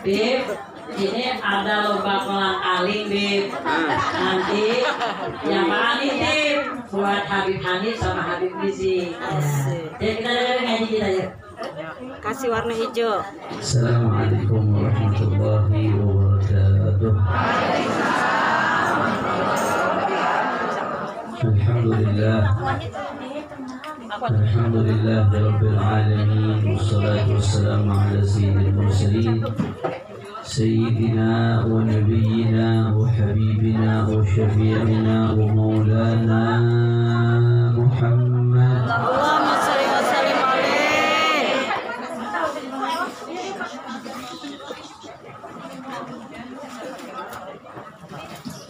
Bib, ini ada lomba kolang kaling, Bib. Nanti yang mana nih, Bib? Buat Habib Hanif sama Habib Rizik. Jadi kita ngaji kita yuk. Kasih warna hijau. Assalamualaikum warahmatullahi wabarakatuh. Alhamdulillah. Alhamdulillah rabbil alamin wassalatu wassalamu ala sayyidil mursalin sayyidina wa nabiyyina wa habibina wa syafi'ina wa maulana Muhammad. Allahumma shalli wa sallim alaihi.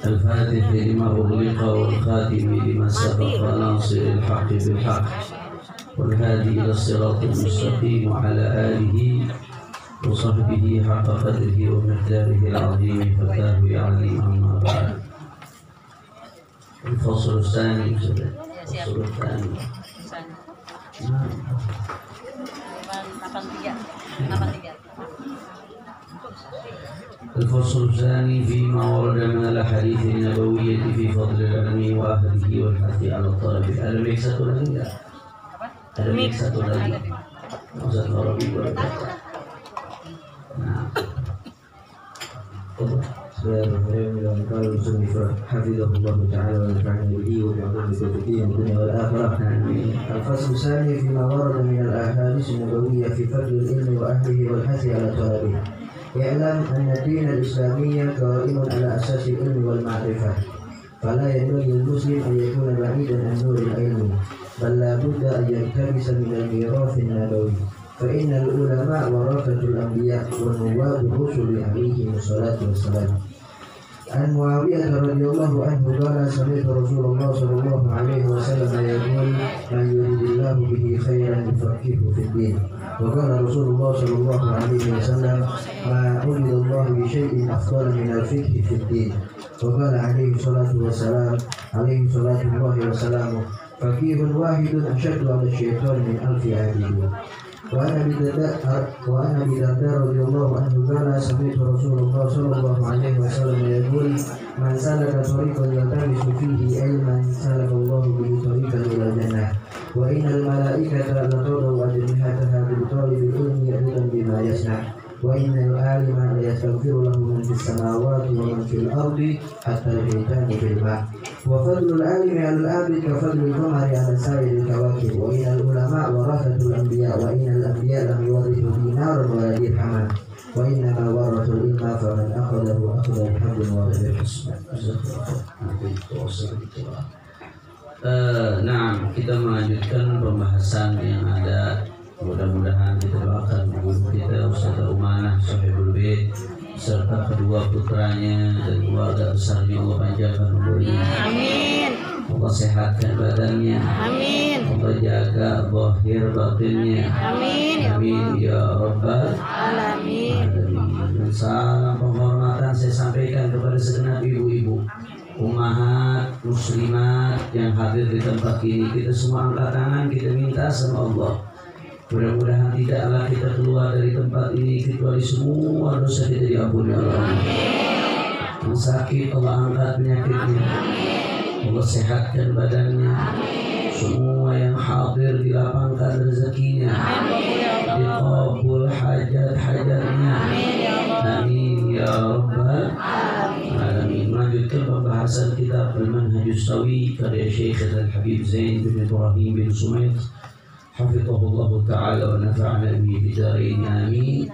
الفاتح لما أغلق والخاتم لما سبق ناصر الحق بالحق والهادي إلى الصراط المستقيم وعلى آله وصحبه حق قدره ومقداره العظيم فتاه يعلم أما بعد. الفصل الثاني. الفصل الثاني. الفصل الثاني فيما ورد من الأحاديث النبوية في فضل العلم وأهله والحث على الطلب. Ada mix satu lagi enggak? Ada mix satu lagi. Ustaz Arabi berkata. Nah. حفظه الله تعالى ونفعنا به وبعلومه في الدنيا والآخرة. الفصل الثاني فيما ورد من الأحاديث النبوية في فضل العلم وأهله والحث على طلبه. اعلم أن الدين الإسلامي قائم على أساس العلم والمعرفة، فلا ينبغي للمسلم أن يكون بعيدا عن نور العلم، بل لا بد أن يقتبس من الميراث النبوي، فإن العلماء ورثة الأنبياء ونواب الرسل عليهم الصلاة والسلام. عن معاوية رضي الله عنه قال سمعت رسول الله صلى الله عليه وسلم يقول من يريد الله به خيرا يفقهه في الدين. وقال رسول الله صلى الله عليه وسلم ما عبد الله بشيء أفضل من الفقه في الدين. وقال عليه الصلاة والسلام عليه صلاة الله وسلامه فقيه واحد أشد على الشيطان من 1000 عابد. وأنا أبي الدرداء رضي الله عنه قال سمعت رسول الله صلى الله عليه وسلم يقول من سلك طريقا يلتمس فيه علما سلك الله به طريقا إلى الجنة. وإن الملائكة لتضع أجنحتها لطالب العلم رضا بما يصنع. وإن العالم ليستغفر له من في السماوات ومن في الأرض حتى الحيتان في الماء. وفضل العالم على العابد كفضل القمر على سائر الكواكب. وإن العلماء ورثة الأنبياء وإن الأنبياء لم يورثوا دينارا ولا درهما وإنما ورثوا العلم فمن أخذه أخذ بحظ وافر. Nah, kita melanjutkan pembahasan yang ada. Mudah-mudahan kita doakan guru kita Ustaz Umanah Sahibul Bait serta kedua putranya dan keluarga besarnya Allah panjangkan umurnya. Amin. Allah sehatkan badannya. Amin. Allah jaga zahir batinnya. Amin. Amin ya rabbal alamin. Dan salam penghormatan saya sampaikan kepada segenap ibu-ibu ummahat muslimat yang hadir di tempat ini. Kita semua angkat tangan, kita minta sama Allah. Mudah-mudahan tidaklah kita keluar dari tempat ini kecuali semua dosa kita diampuni Allah. Yang sakit Allah angkat penyakitnya, Allah sehatkan badannya. Semua yang hadir dilapangkan rezekinya, dikabul hajat-hajatnya. Amin ya rabbal alamin. Melanjutkan pembahasan kitab Al-Manhajus Sawi karya Syekh Al-Habib Zain bin Ibrahim bin Sumaid hafizahullah ta'ala wa nafa'ana bihi bidarain amin.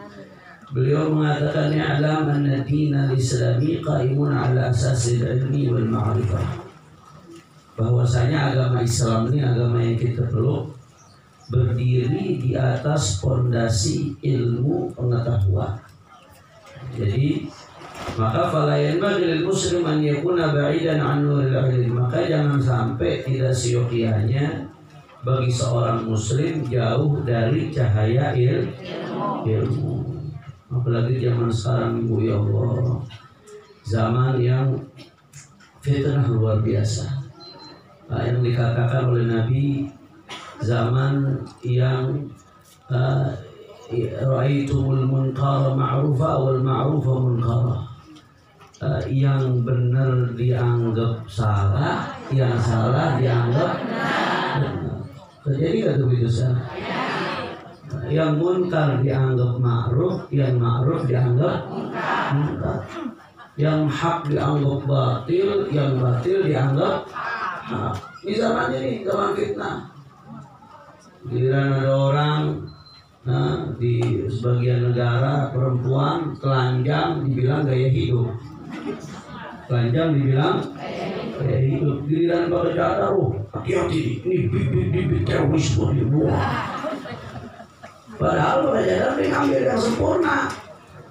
Beliau mengatakan ya'lam anna dinal islami qaimun ala asasil ilmi wal ma'rifah, bahwasanya agama Islam ini agama yang kita peluk berdiri di atas fondasi ilmu pengetahuan. Jadi maka fala yanbaghi lil muslim an yakuna ba'idan an nuril ilm, maka jangan sampai tidak siokianya bagi seorang muslim jauh dari cahaya ilmu. Apalagi zaman sekarang, Ibu ya Allah, zaman yang fitnah luar biasa. Yang dikatakan oleh Nabi zaman yang Ra'aitumul munkara ma'rufa wal ma'rufa munkara. Yang benar dianggap salah, yang salah dianggap benar. Terjadi nggak tuh itu sana? Yang munkar dianggap ma'ruf, yang ma'ruf dianggap munkar. Yang hak dianggap batil, yang batil dianggap hak. Ini zaman ini, zaman fitnah. Giliran ada orang di sebagian negara perempuan telanjang dibilang gaya hidup. Telanjang dibilang gaya hidup. Giliran pakai cadar, hati-hati, ini bibit terorisme di luar. Padahal pakai cadar dia ngambil yang sempurna.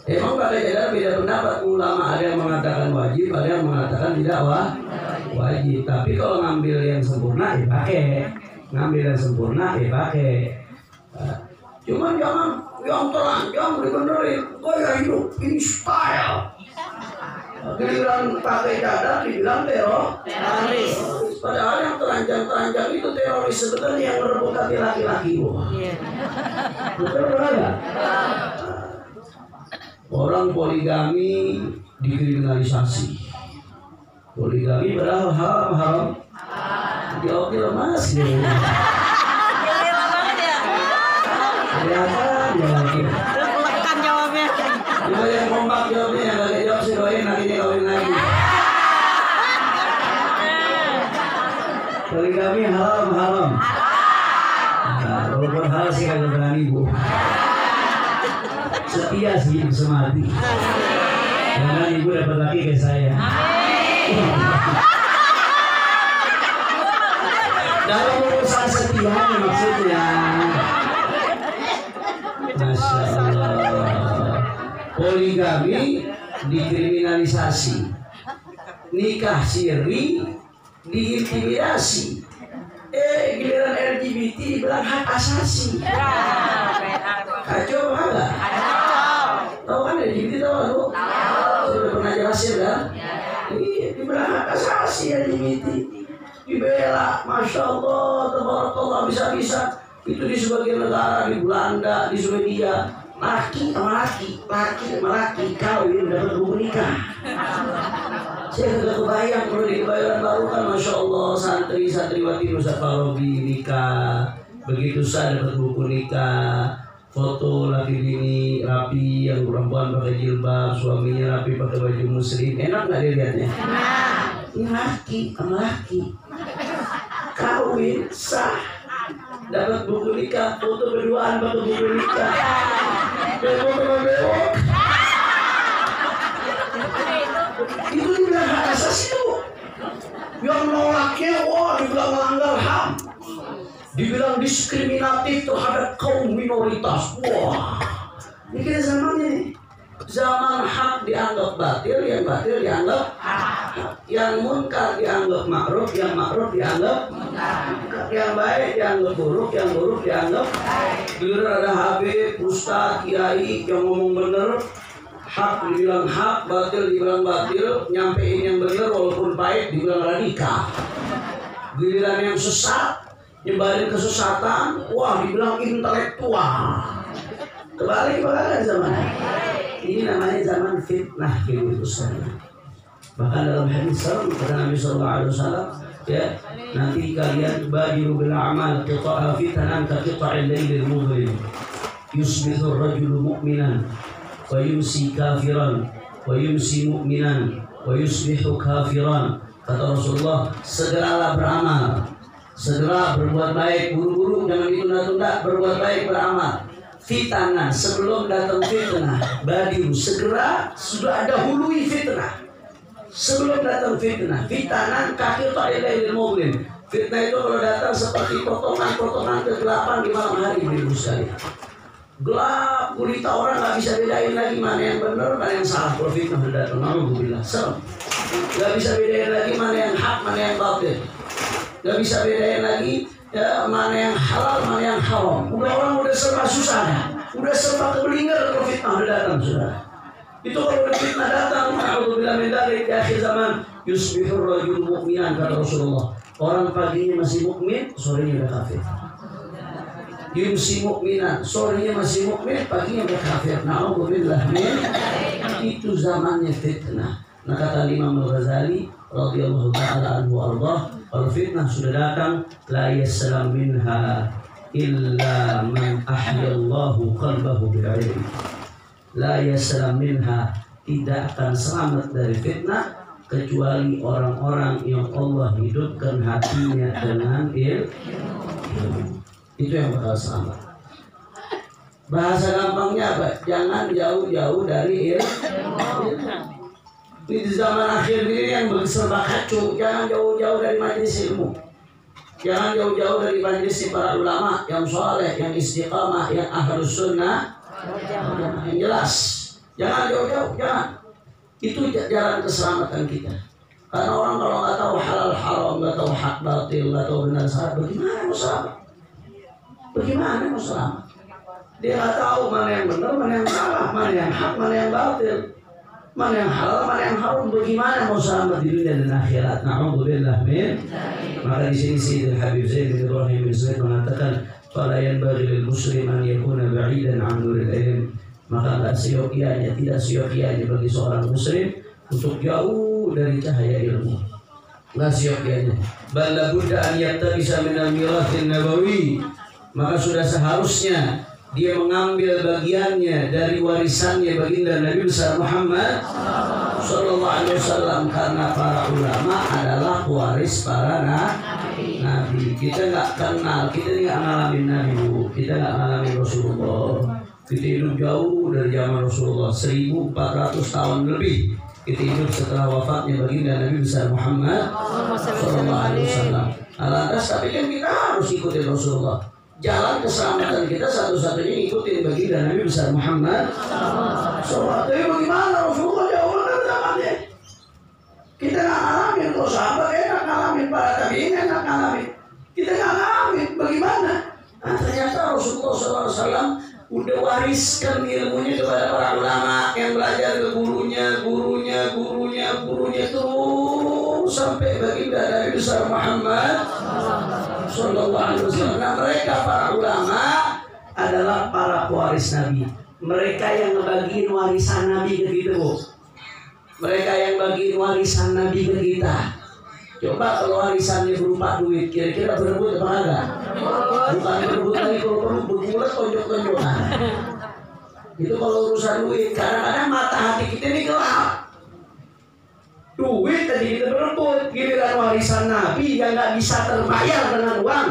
Emang pakai cadar beda pendapat ulama, ada yang mengatakan wajib, ada yang mengatakan tidak wajib. Tapi kalau ngambil yang sempurna ya pakai, ngambil yang sempurna ya pakai. Cuman jangan yang telanjang dibenerin, gaya hidup ini style. Giliran pakai cadar dibilang teroris. Padahal yang telanjang itu teroris sebenarnya yang merebut hati laki-laki. Betul nggak? Orang poligami dikriminalisasi. Poligami padahal haram. Jawabnya lemas gitu. Kelihatan jawabnya. Lekan jawabnya. Coba yang kompak jawabnya, yang gak jawab si doain nantinya kawin lagi. Poligami haram. Nah, walaupun halal sih kagak berani bu. Setia sih semati. Jangan ibu dapat laki kayak saya. Dalam urusan setia maksudnya. Masya Allah. Poligami dikriminalisasi, nikah siri diintimidasi. Giliran LGBT dibilang hak asasi. Kacau nggak? Tahu kan LGBT tahu lu? Sudah pernah jelasin kan? Iya, dibilang hak asasi LGBT. Dibela, masya Allah, tabarakallah bisa-bisa. Itu di sebagian negara, di Belanda, di Swedia, laki sama laki kawin dapat buku nikah. Saya tidak kebayang kalau di kebayoran baru kan, masya Allah, santriwati Ustaz Farabi nikah, begitu saya dapat buku nikah, foto laki bini rapi, yang perempuan pakai jilbab, suaminya rapi pakai baju muslim, enak nggak dilihatnya? Ini laki sama laki, kawin sah. Dapat buku nikah, foto berduaan pakai buku nikah. Bewok. Itu dibilang hak asasi itu. Yang nolaknya, dibilang melanggar HAM. Dibilang diskriminatif terhadap kaum minoritas. Ini kita zamannya nih. Zaman hak dianggap batil, yang batil dianggap hak. Yang munkar dianggap ma'ruf, yang ma'ruf dianggap munkar. Yang baik dianggap buruk, yang buruk dianggap baik. Dulu ada habib, ustaz, kiai yang ngomong bener, hak dibilang hak, batil dibilang batil, nyampein yang bener walaupun baik dibilang radikal. Giliran yang sesat, nyebarin kesesatan, dibilang intelektual. Kebalik bagaimana zaman? Ini namanya zaman fitnah gitu Ustaz. Bahkan dalam hadis kata Nabi sallallahu alaihi wasallam, ya, nanti kalian badiru bil a'mal qita'a fitanan ka qita'il lailil mudhlim. Yusbihu ar-rajulu mu'minan wa yumsi kafiran wa yumsi mu'minan wa yusbihu kafiran. Kata Rasulullah, segeralah beramal, segera berbuat baik, buru-buru jangan ditunda-tunda, berbuat baik, beramal. Fitnah sebelum datang fitnah, badiru segera sudah ada hului fitnah. Sebelum datang fitnah, fitnah kaki ta'ilai mudhlim. Fitnah itu kalau datang seperti potongan-potongan kegelapan di malam hari, ibu sekalian. Gelap, gulita, orang nggak bisa bedain lagi mana yang benar, mana yang salah. Kalau fitnah datang, alhamdulillah, serem. Nggak bisa bedain lagi mana yang hak, mana yang batil. Nggak bisa bedain lagi ya, mana yang halal, mana yang haram. Orang udah serba susah, udah serba keblinger kalau fitnah udah datang sudah. Itu kalau udah fitnah datang, alhamdulillah min dzalik di akhir zaman, yusbihur rajul mu'minan kata Rasulullah. Orang paginya masih mukmin, sorenya udah kafir. yumsi mukminan, sorenya masih mukmin, paginya berkafir. Na'udzubillah min. Itu zamannya fitnah. Nah kata Imam Al-Ghazali radhiyallahu taala anhu ardah, kalau fitnah sudah datang, la yaslam minha illa man ahyallahu qalbahu bil ilm. La yaslam minha, tidak akan selamat dari fitnah kecuali orang-orang yang Allah hidupkan hatinya dengan ilmu. Itu yang bakal selamat. Bahasa gampangnya apa? Jangan jauh-jauh dari ilmu. Di zaman akhir ini yang serba kacau, jangan jauh-jauh dari majelis ilmu. Jangan jauh-jauh dari majelis para ulama yang soleh, yang istiqamah, yang ahlus sunnah, yang jelas. Jangan jauh-jauh, jangan. Itu jalan keselamatan kita. Karena orang kalau nggak tahu halal haram, nggak tahu hak batil, nggak tahu benar salah, bagaimana mau selamat? Bagaimana mau selamat? Dia nggak tahu mana yang benar, mana yang salah, mana yang hak, mana yang batil, mana yang halal, mana yang haram. Bagaimana mau selamat di dunia dan akhirat? Na'udzubillah min. Maka di sini Sayyidul Habib Zaid bin Ibrahim bin Zaid mengatakan, "Fala yanbaghi lil muslim an yakuna ba'idan 'an nuril ilm." Maka tidak siokianya bagi seorang muslim untuk jauh dari cahaya ilmu. Nggak siokianya. Bal labudda an yattabisa min al-mirathil nabawi. Maka sudah seharusnya dia mengambil bagiannya dari warisannya baginda Nabi besar Muhammad sallallahu alaihi wasallam, karena para ulama adalah waris para nabi. Kita nggak kenal, kita nggak ngalamin Nabi, kita nggak ngalamin Rasulullah. Kita hidup jauh dari zaman Rasulullah 1400 tahun lebih. Kita hidup setelah wafatnya baginda Nabi besar Muhammad sallallahu alaihi wasallam. Lantas tapi kan kita harus ikutin Rasulullah. Jalan keselamatan kita satu-satunya ikutin baginda Nabi besar Muhammad sallallahu. Tapi bagaimana Rasulullah jauh dari zamannya? Kita nggak ngalamin, kalau sahabat enak ngalamin, para tabi'in enak ngalamin. Kita nggak ngalamin, bagaimana? Nah, ternyata Rasulullah SAW udah wariskan ilmunya kepada para ulama yang belajar ke gurunya terus sampai baginda Nabi besar Muhammad sallallahu alaihi wasallam. Nah, mereka para ulama adalah para pewaris Nabi. Mereka yang ngebagiin warisan Nabi ke kita, Bu. Mereka yang bagiin warisan Nabi ke kita. Coba kalau warisannya berupa duit, kira-kira berebut apa enggak? Bukan berebut lagi, kalau perlu bergulat tonjok-tonjokan. Itu kalau urusan duit. Kadang-kadang mata hati kita ini gelap. Duit tadi kita berebut, giliran warisan Nabi yang nggak bisa terbayar dengan uang.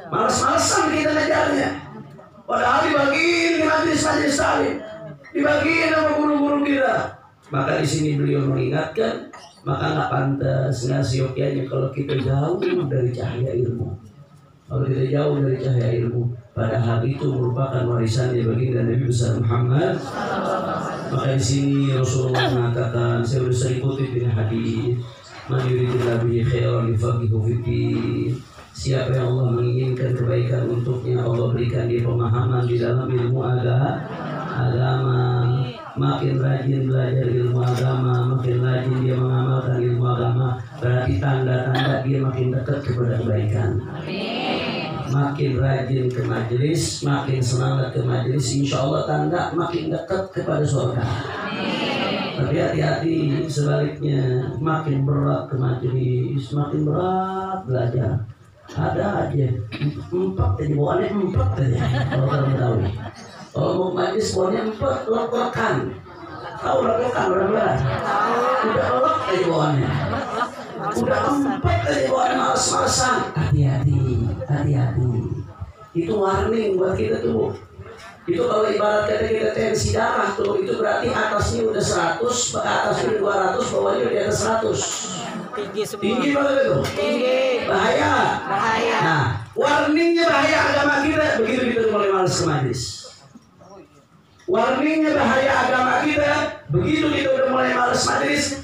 Males-malesan kita ngejarnya. Padahal dibagiin di majelis-majelis taklim, dibagiin sama guru-guru kita. Maka di sini beliau mengingatkan, maka nggak pantas, nggak siokianya kalau kita jauh dari cahaya ilmu. Kalau kita jauh dari cahaya ilmu, padahal itu merupakan warisannya baginda Nabi besar Muhammad. Maka di sini Rasulullah mengatakan, saya sudah sering kutip ini hadis, man yuridillahu bihi khairan yufaqihu fiddin. Siapa yang Allah menginginkan kebaikan untuknya, Allah berikan dia pemahaman di dalam ilmu agama. Makin rajin belajar ilmu agama, makin rajin dia mengamalkan ilmu agama, berarti tanda-tanda dia makin dekat kepada kebaikan. Makin rajin ke majelis, makin semangat ke majelis, insya Allah tanda makin dekat kepada surga. Tapi hati-hati sebaliknya, makin berat ke majelis, makin berat belajar. Ada aja 4 aja bawaannya 4 aja kalau kalian tahu. Kalau mau majelis bawaannya 4 lek-lekan. Tahu lek-lekan benar-benar? Udah lek aja bawaannya. Udah 4 aja bawaannya males-malesan. Hati-hati. Itu warning buat kita tuh. Itu kalau ibarat kata kita tensi darah tuh, itu berarti atasnya udah 100, atasnya 200, bawahnya udah di atas 100. Tinggi semua. Tinggi banget itu. Tinggi. Bahaya. Nah, warningnya bahaya agama kita begitu kita mulai malas ke majelis. Warningnya bahaya agama kita begitu kita udah mulai malas majelis.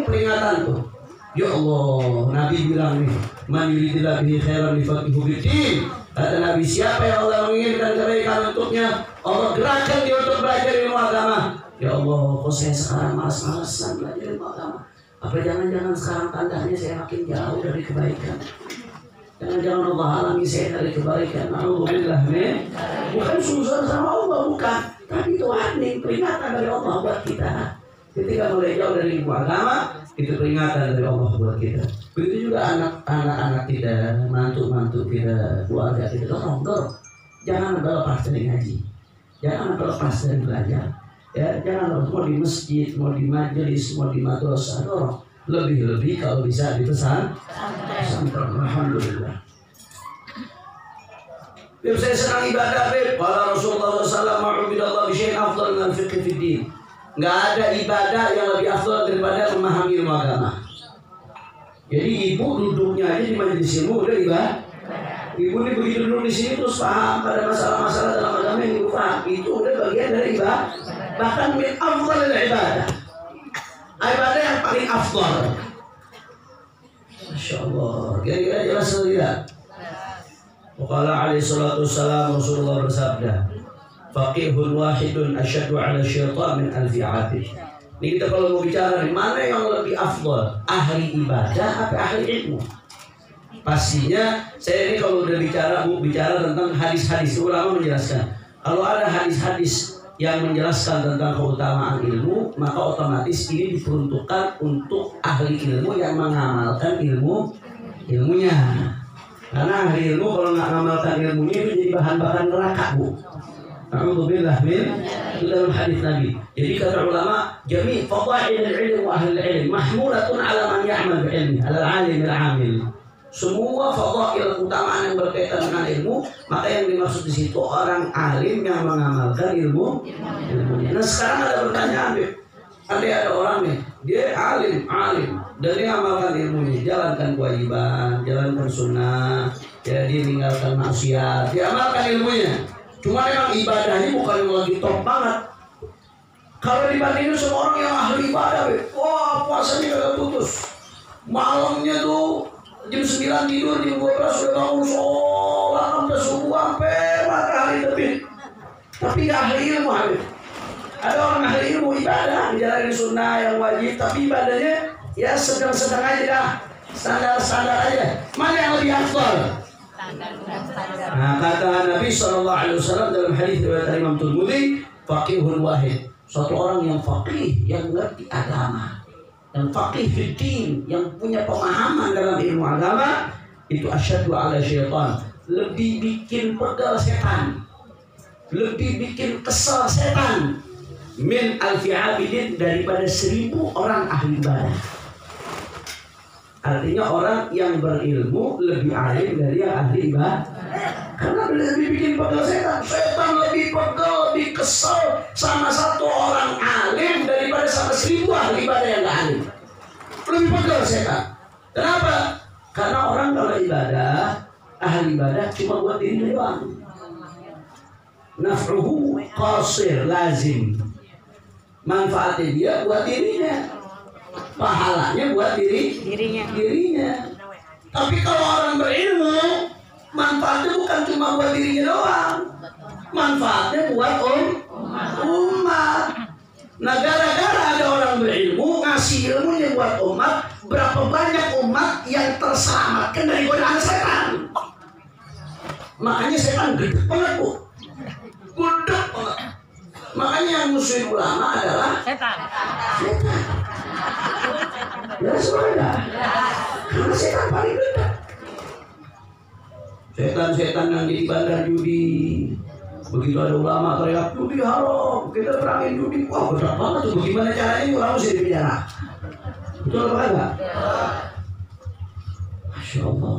Peringatan tuh. Ya Allah, Nabi bilang nih, man yuridillahu bihi khairan yufaqihu fiddin. Kata Nabi, siapa yang Allah menginginkan kebaikan untuknya, Allah gerakkan dia untuk belajar ilmu agama. Ya Allah, kok saya sekarang malas-malasan belajar ilmu agama? Apa jangan-jangan sekarang tandanya saya makin jauh dari kebaikan? Jangan-jangan Allah halangi saya dari kebaikan. Alhamdulillah, men. Bukan susun sama Allah, bukan. Tapi itu warning, peringatan dari Allah buat kita. Ketika mulai jauh dari ilmu agama, itu peringatan dari Allah buat kita. Begitu juga anak-anak kita, mantu-mantu kita, keluarga kita, dorong. Jangan lepas dari ngaji, jangan lepas dari belajar. Ya, jangan mau di masjid, mau di majelis, mau di madrasah, dorong. Lebih-lebih kalau bisa di pesantren. Alhamdulillah. Beb, saya senang ibadah, Beb. Qala Rasulullah SAW, ma'ubidallah bisyai'in afdal min al-fiqh fid din. Nggak ada ibadah yang lebih afdal daripada memahami ilmu agama. Jadi ibu duduknya aja di majelis ilmu udah ibadah. Ibu ini begitu duduk di sini terus paham pada masalah-masalah dalam agama yang ibu paham, itu udah bagian dari ibadah. Bahkan min afdal ibadah. Ibadah yang paling afdal. Masya Allah. Kira-kira jelas atau tidak? Waqala alaihi salatu wassalam, Rasulullah bersabda, faqihun wahidun asyaddu ala syaitan min alfi abid. Ini kita kalau mau bicara nih, mana yang lebih afdal, ahli ibadah atau ahli ilmu? Pastinya saya ini kalau udah bicara tentang hadis-hadis, ulama menjelaskan kalau ada hadis-hadis yang menjelaskan tentang keutamaan ilmu, maka otomatis ini diperuntukkan untuk ahli ilmu yang mengamalkan ilmunya. Karena ahli ilmu kalau nggak mengamalkan ilmunya itu jadi bahan-bahan neraka, Bu. Alhamdulillah, itu dalam hadis Nabi. Jadi kata ulama, jami' fadail al-ilm wa ahli al-ilm mahmulatun ala man ya'mal bi ilmi, ala al-alim al-amil. Semua fadail keutamaan yang berkaitan dengan ilmu, maka yang dimaksud di situ orang alim yang mengamalkan ilmunya. Nah, sekarang ada pertanyaan, ada orang nih, dia alim dan dia amalkan ilmunya, jalankan kewajiban, jalankan sunnah, ya, dia tinggalkan maksiat, dia amalkan ilmunya. Cuma memang ibadahnya bukan yang lagi top banget. Kalau dibandingin sama orang yang ahli ibadah, wah puasanya kagak putus, malamnya tuh jam 9 tidur, jam 12 sudah bangun sholat sampai subuh sampai matahari terbit. Tapi nggak ahli ilmu, Habib. Ada orang ahli ilmu ibadah, menjalani sunnah yang wajib, tapi ibadahnya ya sedang-sedang aja dah, standar-standar aja. Mana yang lebih afdal? Nah, kata Nabi SAW dalam hadis riwayat Imam Tirmidzi, faqihun wahid, suatu orang yang faqih, yang mengerti agama, yang faqih fiddin, yang punya pemahaman dalam ilmu agama, itu asyaddu ala syaitan, lebih bikin pegal setan, lebih bikin kesal setan, min alfi abidin, daripada 1000 orang ahli ibadah. Artinya orang yang berilmu lebih alim dari yang ahli ibadah. Karena lebih bikin pegel setan. Setan lebih pegel, lebih kesel sama satu orang alim daripada sama 1000 ahli ibadah yang gak alim. Lebih pegel setan. Kenapa? Karena orang kalau ibadah, ahli ibadah cuma buat diri doang. Naf'uhu qasir, lazim. Manfaatnya dia buat dirinya, pahalanya buat dirinya. Tapi kalau orang berilmu, manfaatnya bukan cuma buat dirinya doang, manfaatnya buat umat. Nah, gara-gara ada orang berilmu ngasih ilmunya buat umat, berapa banyak umat yang terselamatkan dari godaan setan. Makanya setan gede banget, Bu, gede banget. Makanya yang musuhin ulama adalah setan. Ya sudah, karena setan paling dekat. Setan-setan yang di bandar judi, begitu ada ulama teriak judi haram, kita perangin judi, wah berat banget tuh. Bagaimana caranya orang mesti dipenjara? Betul apa enggak? Masya Allah,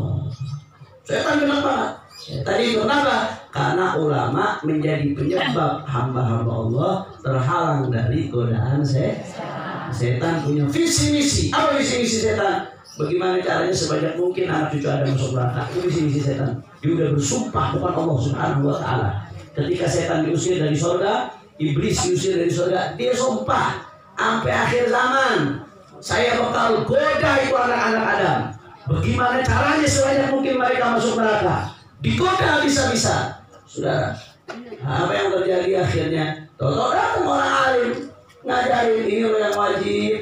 setan benar banget. Tadi itu kenapa? Karena ulama menjadi penyebab hamba-hamba Allah terhalang dari godaan setan. Punya visi misi. Apa visi misi setan? Bagaimana caranya sebanyak mungkin anak cucu Adam masuk neraka? Itu visi misi setan. Dia udah bersumpah bukan Allah Subhanahu wa Ta'ala. Ketika setan diusir dari surga, iblis diusir dari surga, dia sumpah sampai akhir zaman, saya bakal goda itu anak-anak Adam. Bagaimana caranya sebanyak mungkin mereka masuk neraka? Digoda bisa-bisa. Saudara, apa yang terjadi akhirnya? Tahu-tahu datang orang alim ngajarin, ini loh yang wajib,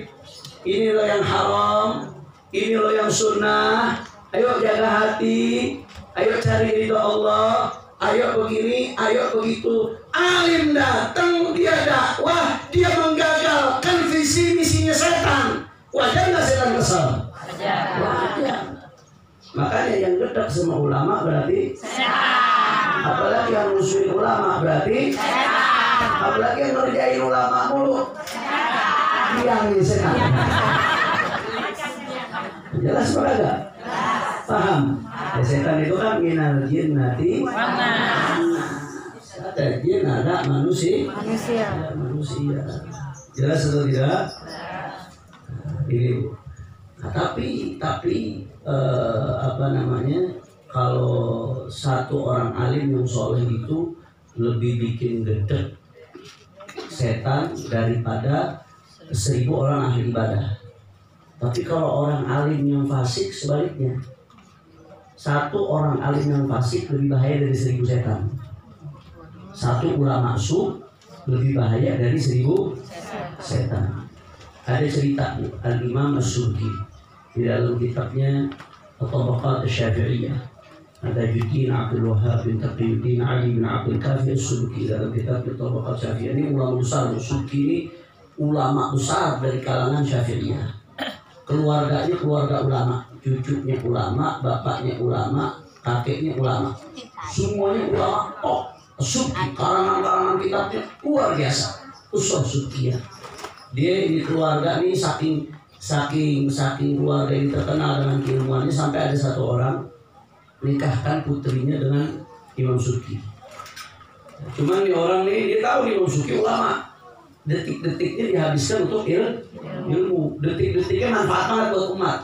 ini loh yang haram, ini loh yang sunnah, ayo jaga hati, ayo cari ridho Allah, ayo begini, ayo begitu. Alim datang, dia dakwah, dia menggagalkan visi misinya setan. Wajar nggak setan kesal? Wajar. Makanya yang dekat sama ulama berarti setan. Apalagi yang musuhin ulama berarti setan. Apalagi yang ngerjain ulama mulu setan. Yang ini setan. Jelas apa enggak? Paham? Ya, setan itu kan minal jinnati ada jin, ada manusia. Jelas atau tidak? Ini. Nah, tapi apa namanya? Kalau satu orang alim yang soleh itu lebih bikin gedek setan daripada 1000 orang ahli ibadah. Tapi kalau orang alim yang fasik sebaliknya, satu orang alim yang fasik lebih bahaya dari 1000 setan. Satu ulama su lebih bahaya dari 1000 setan. Ada cerita Al-Imam As-Subki di dalam kitabnya At-Tabaqat Asy-Syafi'iyah. Ada Juddin Abdul Wahhab bin Taqiyuddin Ali bin Abdul Kafi As-Subki dalam kitab At-Tabaqat Syafi'iyah. Ini ulama besar. Subki ini ulama besar dari kalangan Syafi'iyah. Keluarganya keluarga ulama, cucunya ulama, bapaknya ulama, kakeknya ulama. Semuanya ulama top. Subki, karangan-karangan kitabnya luar biasa. Usul Subki ya. Dia ini keluarga nih saking keluarga ini terkenal dengan keilmuannya sampai ada satu orang nikahkan putrinya dengan Imam Subki. Cuman nih orang nih dia tahu Imam Subki ulama. Detik-detiknya dihabiskan untuk ilmu. Detik-detiknya manfaat banget buat umat.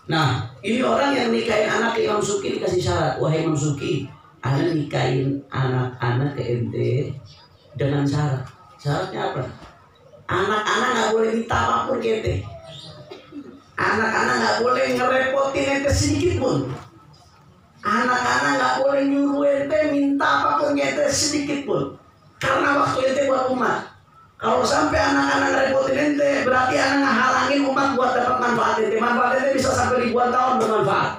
Nah, ini orang yang nikahin anak Imam Subki dikasih syarat. Wahai Imam Subki, Anda nikahin anak-anak ke ente dengan syarat. Syaratnya apa? Anak-anak nggak boleh minta apapun ke ente. Anak-anak nggak boleh ngerepotin ente sedikit pun. Anak-anak nggak boleh nyuruh ente minta apapun ke ente sedikit pun. Karena waktu ente buat umat. Kalau sampai anak-anak ngerepotin ente, berarti anak ngehalangin umat buat dapat manfaat ente. Manfaat ente bisa sampai ribuan tahun bermanfaat.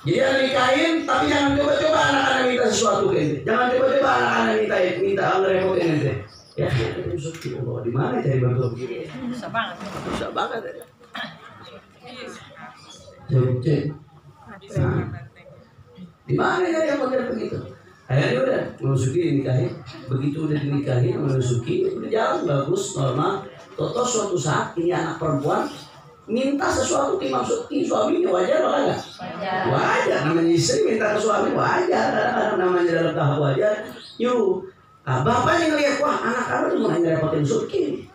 Jadi anda nikahin, tapi jangan coba-coba anak-anak minta sesuatu ke ente. Jangan coba-coba anak-anak minta ngerepotin ente. Ya, kita Subki, Allah, di mana cari bantuan begini? Susah banget ya. Cek. Nah, di mana ya yang model begitu? Akhirnya udah Subki dinikahin. Begitu udah dinikahin sama Subki, udah jalan bagus, normal. Toto suatu saat ini anak perempuan minta sesuatu ke Imam Subki, suaminya wajar apa enggak? Wajar. Namanya istri minta ke suami wajar. Kadang-kadang namanya dalam tahap wajar. Yuk. Nah, bapaknya ngeliat, wah anak-anak cuma ngerepotin Subki.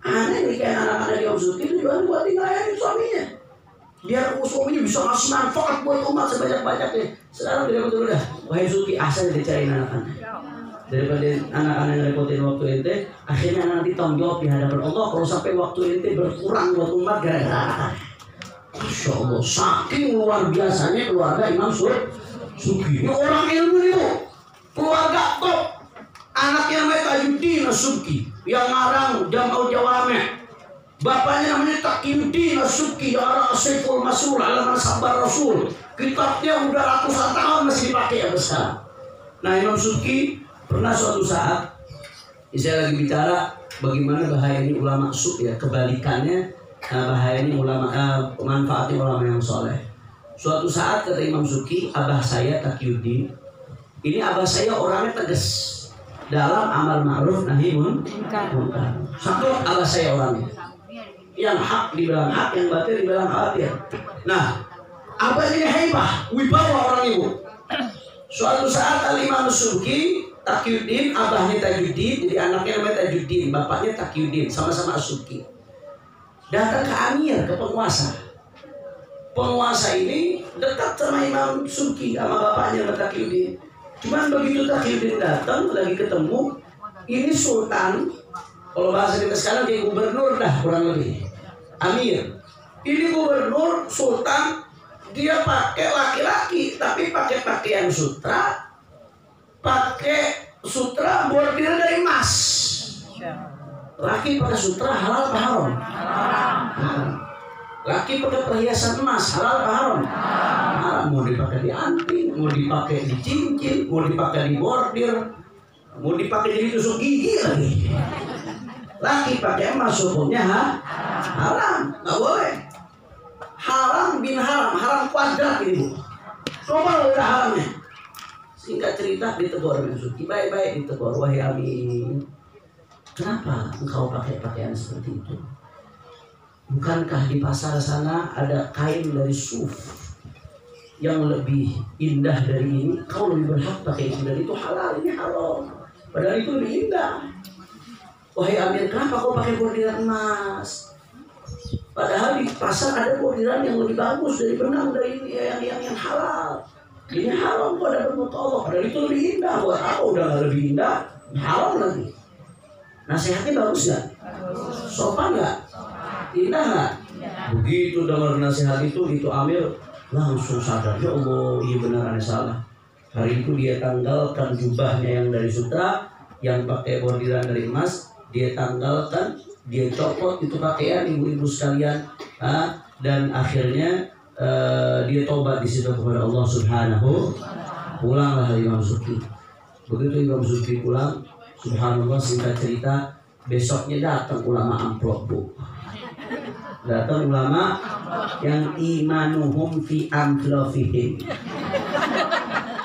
Aneh nih kayak anak-anak Imam Subki tujuan buat ngelayanin suaminya. Biar suaminya bisa ngasih manfaat buat umat sebanyak-banyaknya. Sekarang dia betul udah, wahai Subki asal dicariin anak-anak. Daripada anak-anak ngerepotin waktu ente, akhirnya nanti tanggung jawab di hadapan Allah kalau sampai waktu ente berkurang buat umat gara-gara. Masya Allah, saking luar biasanya keluarga Imam Subki. Ini orang ilmu nih bu, keluarga top. Anaknya namanya Tajuddin As-Subki yang ngarang Jam'ul Jawami'. Bapaknya namanya Taqiyuddin As-Subki yang ngarang As-Saiful Masul ala Sabar Rasul. Kitabnya udah ratusan tahun masih dipakai ya besar. Nah Imam Subki pernah suatu saat saya lagi bicara bagaimana bahayanya ulama ya, kebalikannya bahayanya ulama manfaatnya ulama yang soleh. Suatu saat kata Imam Subki, abah saya Taqiyuddin, ini abah saya orangnya tegas dalam amal ma'ruf nahi munkar. Satu abah saya orangnya yang hak dibilang hak, yang batil dibilang batil. Nah, abah ini hebat, wibawa orang ibu. Suatu saat Al-Imam Subki, Taqiyuddin, abahnya Tajuddin, jadi anaknya namanya Tajuddin, bapaknya Taqiyuddin, sama-sama Subki. Datang ke Amir, ke penguasa. Penguasa ini dekat sama Imam Subki, sama bapaknya Taqiyuddin. Cuman begitu Taqiyuddin datang, lagi ketemu, ini sultan, kalau bahasa kita sekarang dia gubernur dah kurang lebih. Amir. Ini gubernur, sultan, dia pakai laki-laki, tapi pakai pakaian sutra, pakai sutra bordir dari emas. Laki pakai sutra halal apa haram? Haram. Laki pakai perhiasan emas, halal apa haram? Haram. Mau dipakai di anting, mau dipakai di cincin, mau dipakai di bordir, mau dipakai jadi tusuk gigi lagi. Laki pakai emas hukumnya haram, nggak boleh. Haram bin haram, haram kuadrat ini. Coba udah haramnya. Singkat cerita ditegur Habib Suki, baik-baik ditegur, wahai Amin, kenapa engkau pakai pakaian seperti itu? Bukankah di pasar sana ada kain dari suf yang lebih indah dari ini? Kau lebih berhak pakai itu, dan itu halal, ini haram. Padahal itu lebih indah. Wahai Amir, kenapa kau pakai bordiran emas? Padahal di pasar ada bordiran yang lebih bagus dari benang dari yang halal. Ini haram, kau dapat muka Allah. Padahal itu lebih indah. Buat apa udah nggak lebih indah? Haram lagi. Nasihatnya bagus nggak? Sopan nggak? Indah nggak? Begitu dengar nasihat itu Amir langsung sadar, ya Allah, iya benar aneh salah. Hari itu dia tanggalkan jubahnya yang dari sutra, yang pakai bordiran dari emas, dia tanggalkan, dia copot itu pakaian ibu-ibu sekalian, dan akhirnya dia tobat di situ kepada Allah Subhanahu. Pulanglah Imam Suki. Begitu Imam Suki pulang, subhanallah, singkat cerita, besoknya datang ulama amplop, Bu. Datang ulama yang imanuhum fi amplofihim.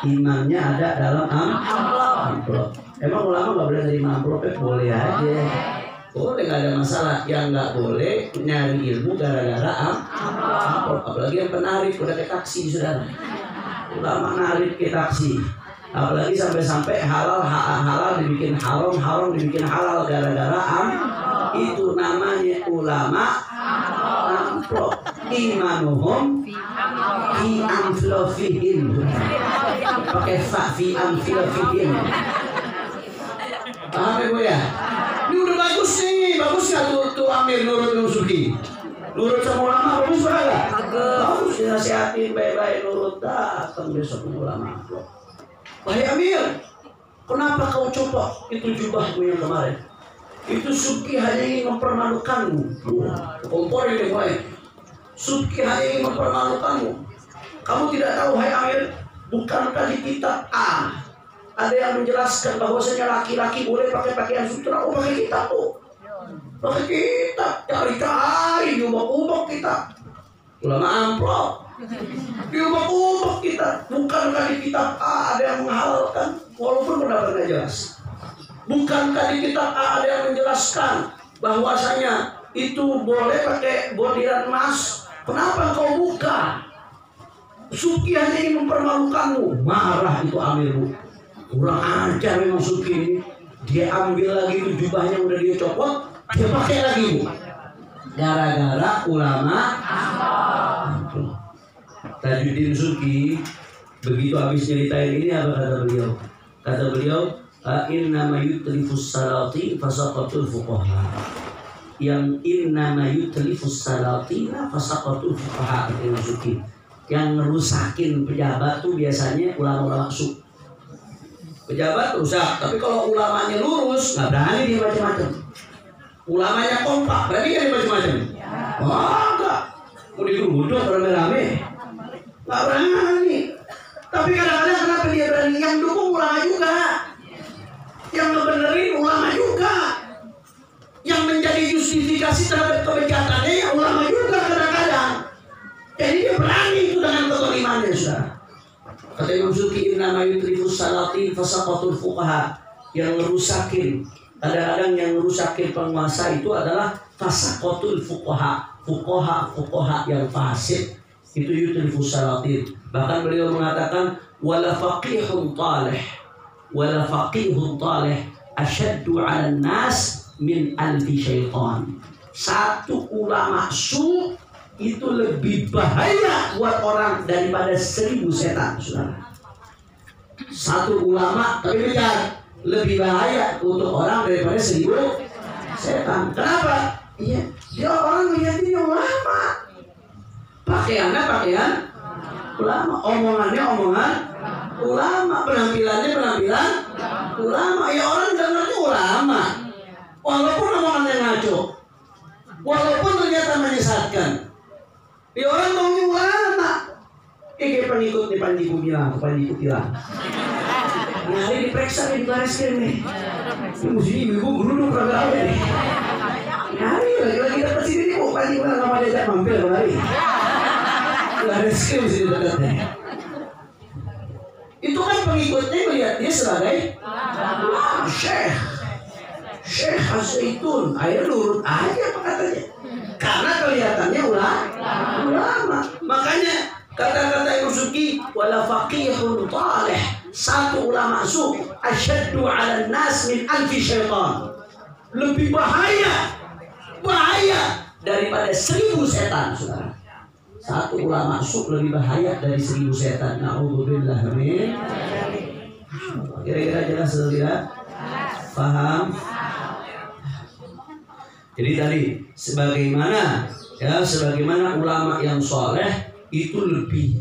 Imannya ada dalam amplop. Emang ulama nggak boleh terima amplop? Boleh aja. Boleh, nggak ada masalah. Yang nggak boleh nyari ilmu gara-gara amplop. Apalagi yang penarik, udah ke taksi saudara. Ulama narik ke taksi. Apalagi sampai-sampai halal dibikin haram, haram dibikin halal gara-gara itu namanya ulama amplop. Imanuhum fi amplofihim. Pakai fa fi amplofihim. Paham ya Bu ya? Ini udah bagus nih, bagus nggak tuh Amir nurut Suki? Nurut sama ulama bagus nggak? Bagus, dinasihatin baik-baik, nurut, datang besok ulama amplop. Wahai Amir, kenapa kau copot itu jubahmu yang kemarin? Itu Suki hanya ingin mempermalukanmu. Kompor ini mulai. Suki hanya ingin mempermalukanmu. Kamu tidak tahu, hai Amir, bukankah di kitab A ada yang menjelaskan bahwasanya laki-laki boleh pakai pakaian sutra? Oh, pakai kitab tuh. Pakai kitab, cari-cari, ubah-ubah kitab. Ulama amplop. Diubah-ubah kita. Bukankah di kitab A ada yang menghalalkan? Walaupun pendapatnya jelas. Bukankah di kitab A ada yang menjelaskan bahwasanya itu boleh pakai bordiran emas? Kenapa kau buka? Suki hanya ingin mempermalukanmu. Marah itu Amir, Bu. Kurang ajar memang Suki ini. Dia ambil lagi itu jubahnya udah dia copot, dia pakai lagi, Bu. Gara-gara ulama amplop. Tajuddin Suki begitu habis nyeritain ini, apa kata beliau? Kata beliau, innama yutlifus salati fasaqatul fuqaha. Yang innama yutlifus salati fasaqatul fuqaha, kata Suki. Yang ngerusakin pejabat tuh biasanya ulama-ulama su. Pejabat rusak, tapi kalau ulamanya lurus nggak berani dia macam-macam. Ulamanya kompak, berani kan dia macam-macam? Wah, enggak. Mau digeruduk rame-rame. Gak berani. Tapi kadang-kadang kenapa dia berani? Yang dukung ulama juga, yang ngebenerin ulama juga, yang menjadi justifikasi terhadap kebijakannya ya ulama juga kadang-kadang. Jadi dia berani itu dengan kezalimannya, saudara. Kata Imam Suki, innama yutlifus salati fasaqatul fuqaha. Yang ngerusakin, kadang-kadang yang ngerusakin penguasa itu adalah fasaqatul fuqaha. Fuqaha yang fasik. Itu yutlifus salatin. Bahkan beliau mengatakan wala faqihun talih asyaddu 'alan nas min alfi syaitan. Satu ulama su itu lebih bahaya buat orang daripada 1000 setan, saudara. Satu ulama tapi benar lebih bahaya untuk orang daripada 1000 setan. Kenapa? Iya, dia orang melihatnya ulama. Pakaiannya pakaian ulama, omongannya omongan ulama, penampilannya penampilan ulama. Ya orang dengarnya ulama, walaupun omongannya ngaco, walaupun ternyata menyesatkan, Di orang tahu ulama. Pengikut nih Panji bilang, Panji bilang. Hari diperiksa di baris krim. Ini mesti ibu guru dong kagak ada nih. Hari lagi dapat sini ibu Panji bilang sama dia mampir kemarin. Baris krim sini dekatnya. Itu kan pengikutnya melihat dia sebagai Syekh Az-Zaitun. Ayo nurut aja apa katanya. Karena kelihatannya ulama. Makanya kata-kata Imam Subki wala faqihun talih, satu ulama su asyaddu 'ala nas min alfi syaitan. Lebih bahaya daripada 1000 setan, Saudara. Satu ulama su lebih bahaya dari 1000 setan. Nauzubillah min. Kira-kira jelas tidak? Paham? Jadi tadi sebagaimana ulama yang soleh itu lebih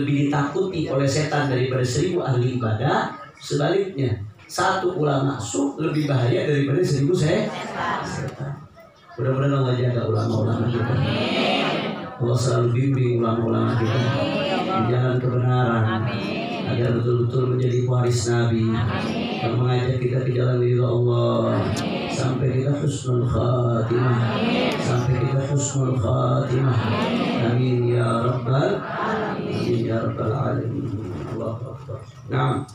ditakuti oleh setan daripada 1000 ahli ibadah. Sebaliknya, satu ulama su lebih bahaya daripada 1000 setan. Mudah-mudahan Allah jaga ulama-ulama kita. Allah selalu bimbing ulama-ulama kita di jalan kebenaran agar betul-betul menjadi waris Nabi yang mengajak kita ke jalan ridha Allah sampai kita husnul khatimah. Amin ya rabbal alamin. Allahu akbar. Nah,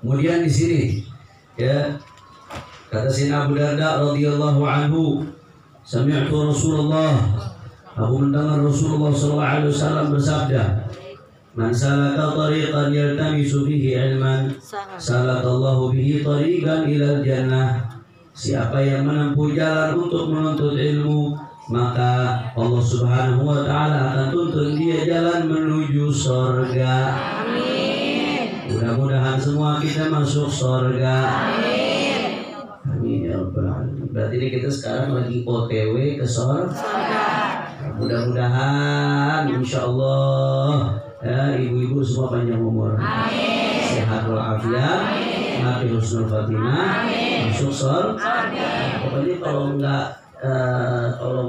kemudian di sini ya kata Sayyidina Abu Darda radhiyallahu anhu, sami'tu Rasulullah, aku mendengar Rasulullah sallallahu alaihi wasallam bersabda, man salaka tariqan yaltamisu fihi ilman salakallahu bihi tariqan ilal jannah. Siapa yang menempuh jalan untuk menuntut ilmu, maka Allah Subhanahu wa taala akan tuntun dia jalan menuju surga. Amin. Mudah-mudahan semua kita masuk surga. Amin. Amin ya rabbal alamin. Berarti ini kita sekarang lagi OTW ke surga. Mudah-mudahan insyaallah ya ibu-ibu semua panjang umur. Amin. Sehat walafiat. Mati husnul khatimah. Masuk surga. Pokoknya kalau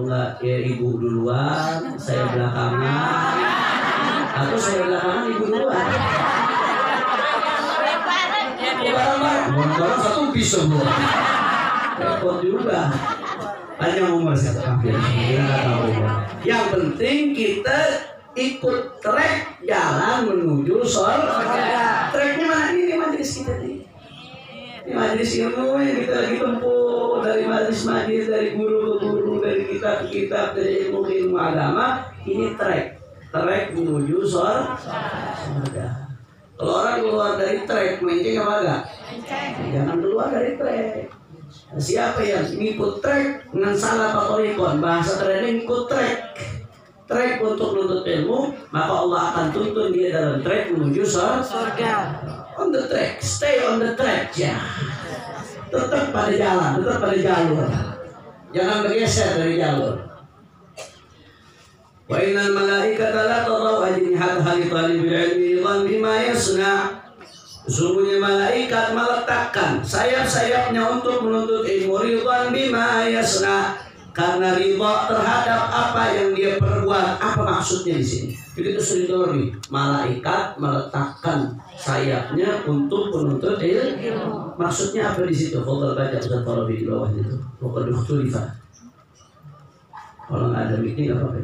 enggak ya ibu duluan, saya belakangan, atau saya belakangan ibu duluan. Barang-barang satu bisa semua. Repot juga. Panjang umur saya hampir. Yang penting kita ikut trek jalan menuju surga. Treknya mana ini majelis kita nih? Ini majelis ilmu yang kita lagi tempuh dari majelis-majelis, dari guru ke guru, dari kitab ke kitab, dari ilmu ke ilmu agama. Ini trek menuju surga. Kalau orang keluar dari trek, menceng apa enggak? Jangan keluar dari trek. Nah, siapa yang ngikut trek dengan salah patorikon, bahasa kerennya ngikut trek untuk menuntut ilmu, maka Allah akan tuntun dia dalam trek menuju surga. On the track, stay on the track ya. Tetap pada jalan, tetap pada jalur. Jangan bergeser dari jalur. Wa innal malaikata la tadau ajnihataha li talibil ilmi ridwan bima yasna. Sesungguhnya malaikat meletakkan sayap-sayapnya untuk menuntut ilmu ridwan bima yasna, karena ridha terhadap apa yang dia perbuat. Apa maksudnya di sini? Begitu sering nih, malaikat meletakkan sayapnya untuk menuntut ilmu. Maksudnya apa di situ? Kalau baca Ustaz Farabi di bawah itu. Pokoknya ikhtilaf. Kalau nggak ada meeting apa apa?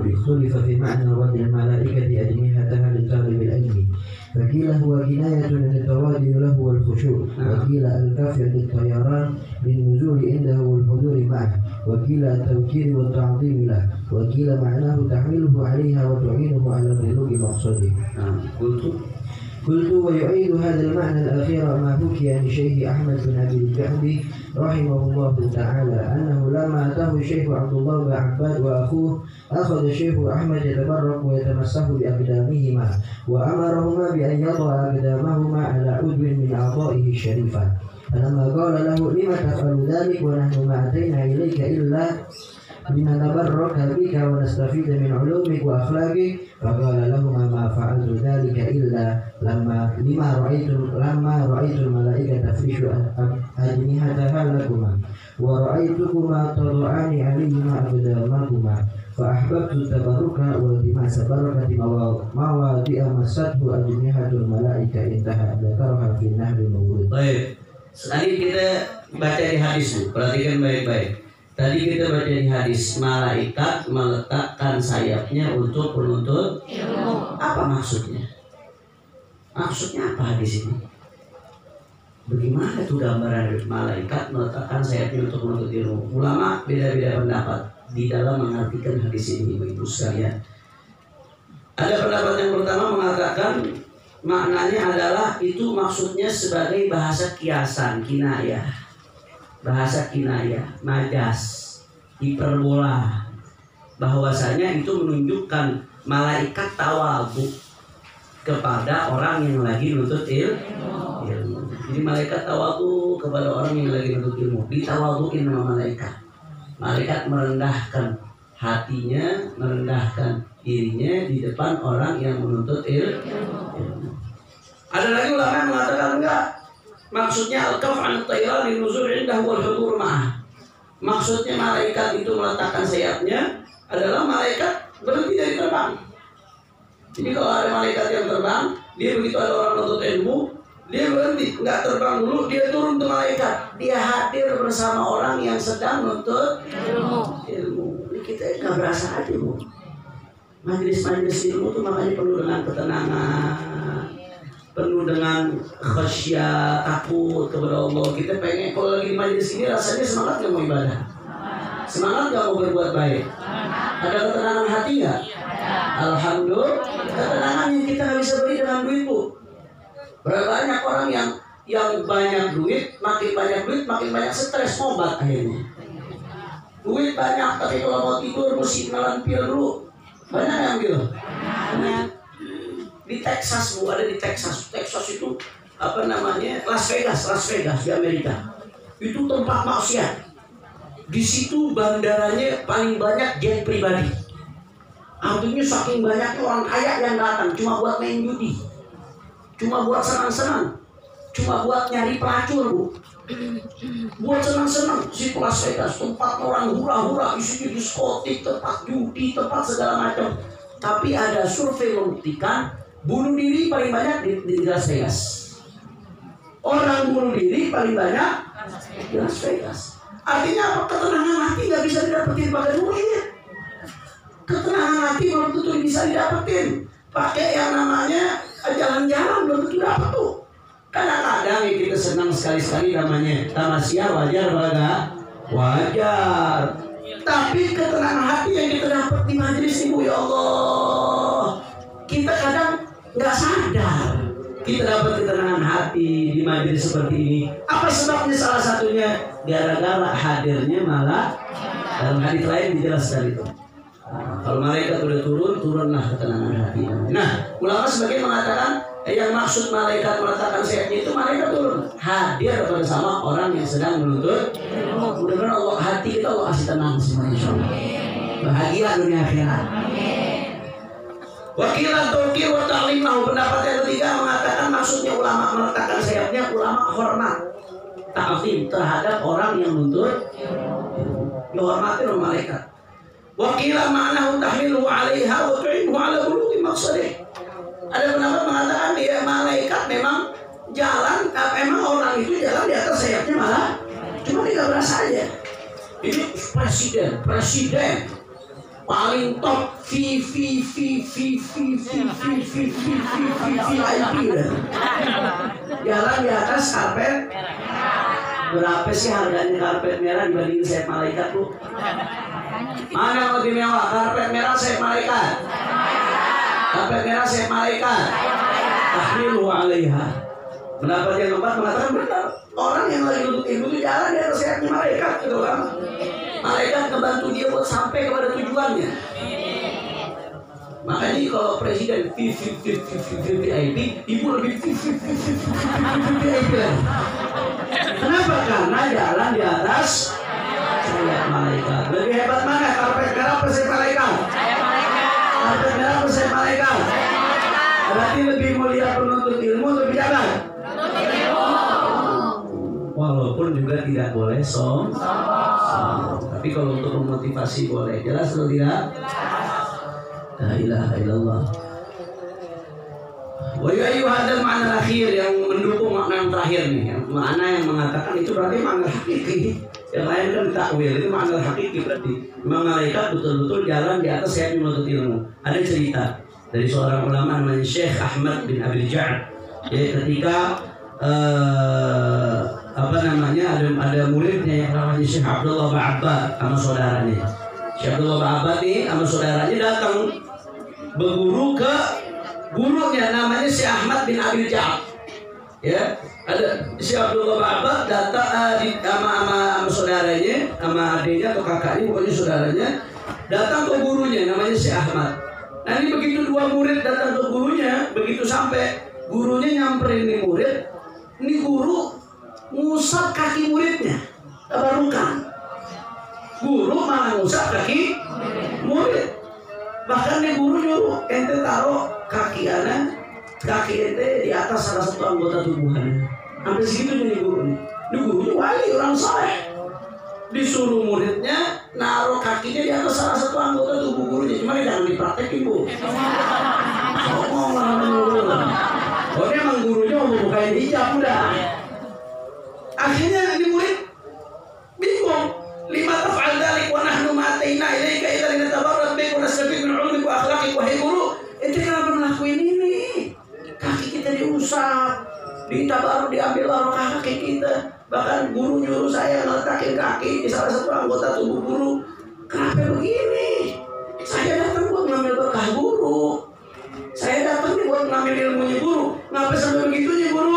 ikhtilaf fi ma'na wadil malaikati ajnihataha li talibil ilmi. فقيل هو كناية عن التواضع له والخشوع، وقيل الكف للطيران للنزول عنده والحضور معه، وقيل التوكيل والتعظيم له، وقيل معناه تحميله عليها وتعينه على بلوغ مقصده. قلت ويعيد هذا المعنى الأخير ما حكي عن الشيخ أحمد بن أبي الجعد رحمه الله تعالى أنه لما أتاه الشيخ عبد الله بن عباد وأخوه أخذ الشيخ أحمد يتبرك ويتمسح بأقدامهما وأمرهما بأن يضع أقدامهما على عضو من أعضائه الشريفة، فلما قال له لما تفعل ذلك ونحن ما أتينا إليك إلا لنتبرك بك ونستفيد من علومك وأخلاقك، فقال لهما ما فعلت ذلك إلا لما رأيت الملائكة تفرش أجنحتها لكما ورأيتكما تضعان عليهما أقدامكما Fa'ahbabtu tabaruka wal dimasa barakati mawadi'a masadhu ajnihatul malaika intaha dzakaraha fi nahril mawrud. Baik. Tadi kita baca di hadis tuh, perhatikan baik-baik. Tadi kita baca di hadis, malaikat meletakkan sayapnya untuk penuntut ilmu. Apa maksudnya? Maksudnya apa hadis ini? Bagaimana tuh gambaran malaikat meletakkan sayapnya untuk menuntut ilmu? Ulama beda-beda pendapat di dalam mengartikan hadis ini, Ibu sekalian. Ada pendapat yang pertama mengatakan maknanya adalah itu maksudnya sebagai bahasa kiasan, kinayah. Bahasa kinayah, majas, hiperbola. Bahwasanya itu menunjukkan malaikat tawadhu kepada orang yang lagi nuntut ilmu. Jadi malaikat tawadhu kepada orang yang lagi nuntut ilmu. Ditawadhuin sama malaikat. Malaikat merendahkan hatinya, merendahkan dirinya di depan orang yang menuntut ilmu. Ada lagi ulama yang mengatakan enggak. Maksudnya al-kaf an at-tayran linuzul indahu wal hudur ma'ah. Maksudnya malaikat itu meletakkan sayapnya adalah malaikat berhenti dari terbang. Jadi kalau ada malaikat yang terbang, dia begitu ada orang menuntut ilmu, dia berhenti, nggak terbang dulu, dia turun ke malaikat. Dia hadir bersama orang yang sedang menuntut ilmu. Ini kita nggak berasa aja, Bu. Majelis-majelis ilmu itu makanya penuh dengan ketenangan, penuh dengan khasyat, takut kepada Allah. Kita pengen kalau lagi di majelis ini rasanya semangat nggak mau ibadah, semangat nggak mau berbuat baik. Ada ketenangan hati nggak? Alhamdulillah. Ketenangan yang kita nggak bisa beli dengan duit, Bu. Banyak orang yang banyak duit, makin banyak stres, obat akhirnya. Duit banyak, tapi kalau mau tidur mesti kenalan pil dulu. Banyak yang gitu. Di Texas, Bu, ada di Texas. Texas itu apa namanya? Las Vegas di Amerika. Itu tempat maksiat. Di situ bandaranya paling banyak jet pribadi. Artinya saking banyaknya orang kaya yang datang cuma buat main judi, cuma buat senang-senang, cuma buat nyari pelacur, Bu. Buat senang-senang. Situ Las Vegas, tempat orang hura-hura, isinya diskotik, tempat judi, tempat segala macam. Tapi ada survei membuktikan bunuh diri paling banyak di Las Vegas. Orang bunuh diri paling banyak di Las Vegas. Artinya apa? Ketenangan hati nggak bisa didapetin pakai duit. Ketenangan hati belum tentu bisa didapetin pakai yang namanya jalan-jalan, belum tentu dapat tuh. Kadang-kadang kita senang sekali-sekali namanya tamasya, wajar enggak? Wajar. Tapi ketenangan hati yang kita dapat di majelis Ibu, ya Allah, kita kadang nggak sadar kita dapat ketenangan hati di majelis seperti ini. Apa sebabnya? Salah satunya gara-gara hadirnya malah dalam hadis lain dijelaskan itu. Kalau malaikat udah turunlah ketenangan hati. Nah, ulama sebagian mengatakan yang maksud malaikat meletakkan sayapnya itu malaikat turun hadir bersama orang yang sedang menuntut. Mudah-mudahan Allah, hati kita Allah kasih tenang semua, insyaallah. Bahagia dunia akhirat. Wakilan Turki wa ta'limahu, pendapat yang ketiga mengatakan maksudnya ulama meletakkan sayapnya, ulama hormat, ta'zim terhadap orang yang menuntut, dihormati oleh malaikat. Wakilah ma'nahu tahmiluhu 'alaiha wa tu'inuhu 'ala bulughi maqsadih. Ada pendapat mengatakan dia malaikat memang jalan, memang orang itu jalan di atas sayapnya malah cuma dia nggak berasa aja. Ini presiden paling top VIP jalan di atas karpet. Berapa sih harganya karpet merah dibanding sayap malaikat, Bu? Mana yang lebih mewah? Karpet merah sayap malaikat, karpet merah sayap malaikat. Tahmiluhu 'alaiha. Pendapat yang keempat mengatakan benar, orang yang lagi duduk itu jalan di atas sayapnya malaikat, gitu kan? Malaikat ngebantu dia buat sampai kepada tujuannya. Makanya kalau presiden VIP, ibu lebih VIP lagi. Kenapa? Karena jalan di atas sayap malaikat. Lebih hebat mana? Karpet merah apa sayap malaikat? Karpet merah apa sayap malaikat? Berarti lebih mulia penuntut ilmu, lebih jalan. Walaupun pun juga tidak boleh sombong. Tapi kalau untuk memotivasi boleh. Jelas atau tidak? La ilaha illallah. Wa yu'ayyuhadal makna akhir yang mendukung makna yang terakhir nih. Makna yang mengatakan itu berarti makna hakiki. Yang lain kan takwil, itu makna hakiki berarti. Memang malaikat betul-betul jalan di atas sayap menuntut ilmu. Ada cerita dari seorang ulama namanya Syekh Ahmad bin Abil Ja'ad. Ya, ketika ada muridnya yang namanya Syekh Abdullah Ba'abbad sama saudaranya. Syekh Abdullah Ba'abbad nih sama saudaranya datang berguru ke gurunya namanya Syekh Ahmad bin Abil Ja'ad. Ya, ada Syekh Abdullah Ba'abbad datang sama saudaranya, sama adiknya atau kakaknya, pokoknya saudaranya datang ke gurunya namanya Syekh Ahmad. Nah ini begitu dua murid datang ke gurunya, begitu sampai gurunya nyamperin nih murid, ini guru ngusap kaki muridnya, tabarukan. Guru malah ngusap kaki murid. Bahkan nih guru nyuruh ente taruh kaki ente di atas salah satu anggota tubuhnya. Sampai segitunya nih guru nih. Ini gurunya wali, orang saleh. Disuruh muridnya naruh kakinya di atas salah satu anggota tubuh gurunya. Cuma jangan dipraktekin, Bu. Ngomong lah guru. Oh, ini emang gurunya mau bukain hijab udah. Akhirnya ini murid bingung. Lima taf'al dzalik wa nahnu ma ataina ilaika illa linatabarrak bika wa nastafiq min 'ulumika wa akhlaqika. Wahai guru, ente kenapa ngelakuin ini? Kaki kita diusap, ditabaruk, diambil barokah kaki kita. Bahkan guru nyuruh saya ngeletakin kaki di salah satu anggota tubuh guru. Kenapa begini? Saya datang buat ngambil berkah guru. Saya datang buat ngambil ilmunya guru. Ngapa sampai begitunya guru?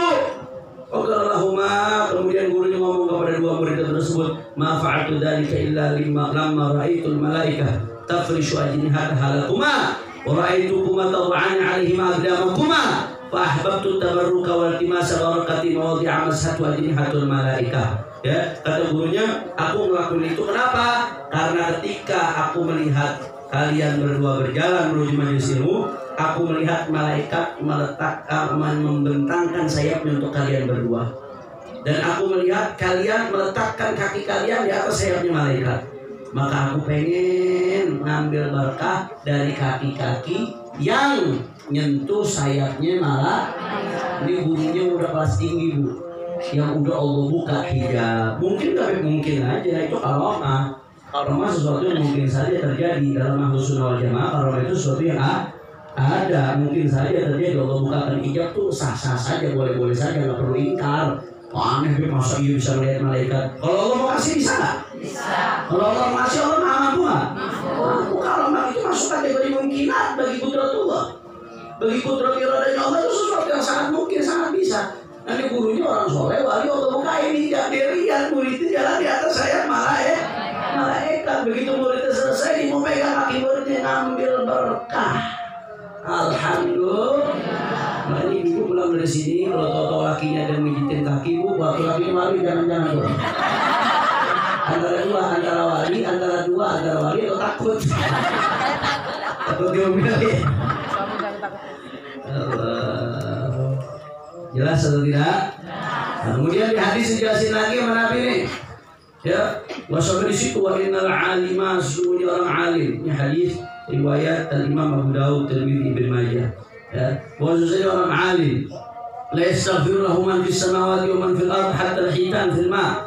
Qadarallahuma, kemudian gurunya ngomong kepada dua murid tersebut, ma fa'altu dzalika illa lamma ra'aitul malaikah tafrishu ajnihataha lakuma wa ra'aitukuma tad'an 'alaihima aqdamakuma fa ahbabtu tabarruka wal timasa barakati mawdi'a mashatu ajnihatul malaikah. Ya, kata gurunya, aku melakukan itu kenapa? Karena ketika aku melihat kalian berdua berjalan menuju majelis ilmu, aku melihat malaikat membentangkan sayapnya untuk kalian berdua. Dan aku melihat kalian meletakkan kaki kalian di atas sayapnya malaikat. Maka aku pengen ngambil berkah dari kaki-kaki yang nyentuh sayapnya malah. Ini gurunya udah kelas tinggi, Bu. Yang udah Allah buka hijab. Mungkin tapi mungkin aja itu karomah sesuatu yang mungkin saja terjadi dalam Ahlus Sunnah wal Jamaah. Karomah itu sesuatu yang ada, mungkin saja terjadi. Allah bukakan hijab tuh sah-sah saja, boleh-boleh saja, nggak perlu ingkar. Aneh, masa iya bisa melihat malaikat? Kalau Allah mau kasih bisa nggak? Bisa. Kalau Allah mau kasih, Allah mampu nggak? Mampu. Kalau itu masuk kategori mungkinat bagi kudratullah. Bagi kudrat iradanya Allah itu sesuatu yang sangat mungkin, sangat bisa. Nanti gurunya orang soleh, wali, Allah bukain hijab, dia lihat muridnya jalan di atas sayap malaikat. Begitu muridnya selesai, dia mau pegang kaki muridnya, ngambil berkah. Alhamdulillah. Nah ini ibu pulang dari sini, kalau tahu lakinya ada mijitin kaki, Bu, waktu lakinya malu jangan-jangan, Bu. Antara wali atau takut. Takut diomelin. Jelas atau tidak? Nah, kemudian di hadis dijelasin lagi sama Nabi nih. Ya, wasabir di situ wa innal alima, sesungguhnya orang alim. Ini hadis riwayat Al-Imam Abu Dawud, Tirmidzi, Ibnu Majah. Ya, bahwasanya orang alim la yastaghfiru lahu man fis samawati wa man fil ardh hatta al-hitan fil ma.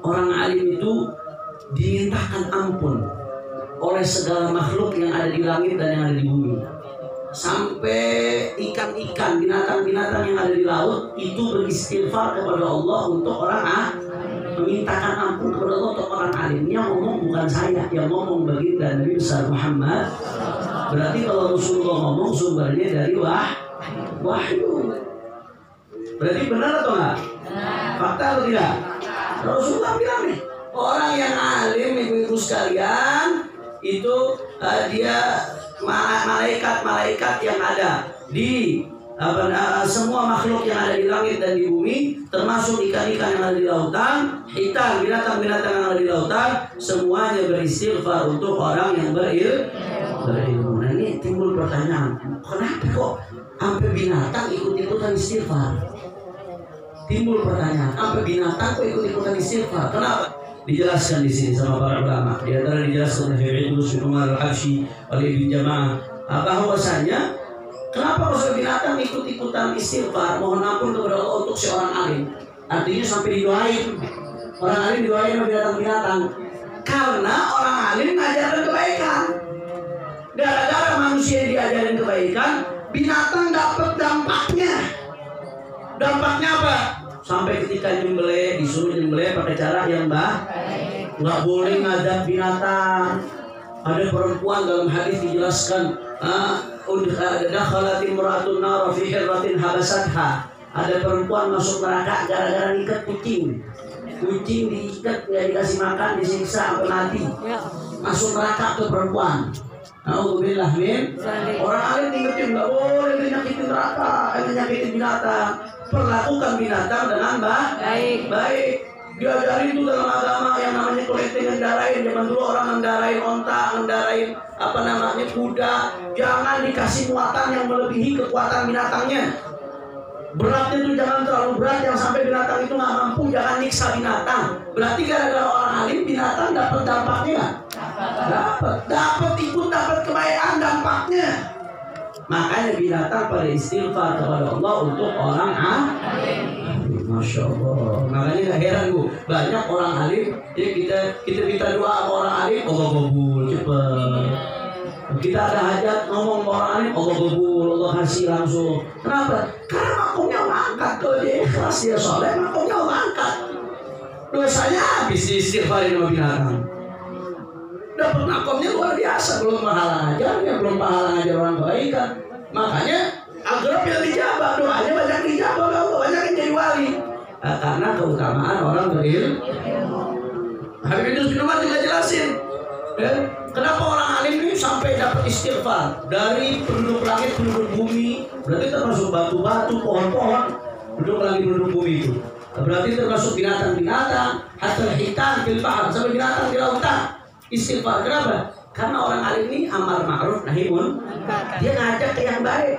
Orang alim itu dimintakan ampun oleh segala makhluk yang ada di langit dan yang ada di bumi. Sampai ikan-ikan, binatang-binatang yang ada di laut itu beristighfar kepada Allah untuk orang memintakan ampun kepada Allah untuk orang alim. Yang ngomong bukan saya, yang ngomong baginda Nabi besar Muhammad. Berarti kalau Rasulullah ngomong sumbernya dari wahyu. Berarti benar atau enggak? Fakta atau tidak? Rasulullah bilang nih, orang yang alim, ibu-ibu sekalian, itu dia malaikat-malaikat yang ada di semua makhluk yang ada di langit dan di bumi, termasuk ikan-ikan yang ada di lautan, hitan, binatang-binatang yang ada di lautan, semuanya beristighfar untuk orang yang berilmu. Nah ini timbul pertanyaan, kenapa kok sampai binatang ikut-ikutan istighfar? timbul pertanyaan, apa binatang kok ikut-ikutan istighfar? Kenapa? Dijelaskan di sini sama para ulama. Di antara dijelaskan oleh Ibnu Umar Al-Habsyi oleh Ibnu Jamaah, bahwasanya kenapa manusia binatang ikut-ikutan istighfar mohon ampun kepada Allah untuk seorang alim? Artinya sampai didoain. Orang alim didoain sama binatang-binatang. Karena orang alim ngajarin kebaikan. Gara-gara manusia diajarin kebaikan, binatang dapat dampaknya. Dampaknya apa? Sampai ketika nyembelih, disuruh nyembelih pakai cara yang baik. Nggak boleh ngajak binatang. Ada perempuan dalam hadis dijelaskan, dakhalat imra'atun nar fi hirratin habasatha. Ada perempuan masuk neraka gara-gara ngikat kucing. Kucing diikat, nggak dikasih makan, disiksa sampai mati. Masuk neraka tuh perempuan. Alhamdulillah, min. Orang alim ingetin nggak boleh nyakitin neraka, nyakitin binatang. Perlakukan binatang dengan baik. Diajarin itu dalam agama yang namanya kolektif ngendarain. Zaman dulu orang ngendarain onta, ngendarain kuda. Jangan dikasih muatan yang melebihi kekuatan binatangnya. Beratnya itu jangan terlalu berat yang sampai binatang itu nggak mampu. Jangan nyiksa binatang. Berarti gara-gara orang alim binatang dapat dampaknya nggak? Dapat kebaikan dampaknya. Makanya binatang pada istighfar kepada Allah untuk orang alim. Masya Allah. Makanya gak heran bu, banyak orang alim. Ya kita minta doa sama orang alim, Allah kabul cepet. Kita ada hajat ngomong sama orang alim, Allah kabul, Allah kasih langsung. Kenapa? Karena makomnya Allah angkat. Kalau dia ikhlas, dia soleh, makomnya Allah angkat. Dosanya habis diistighfarin sama binatang. Dapat makomnya luar biasa, belum pahala ajarnya, belum pahala ajar orang kebaikan. Makanya agar yang dijabah, doanya banyak dijabah, banyak yang jadi wali. Karena keutamaan orang berilmu. Habib Idrus bin Umar juga jelasin, kenapa orang alim ini sampai dapat istighfar dari penduduk langit, penduduk bumi. Berarti termasuk batu-batu, pohon-pohon, penduduk langit, penduduk bumi itu. Berarti termasuk binatang-binatang, hatta hitan fil bahr, sampai binatang di lautan. Istighfar. Kenapa? Karena orang alim ini amar ma'ruf nahi munkar. Dia ngajak ke yang baik,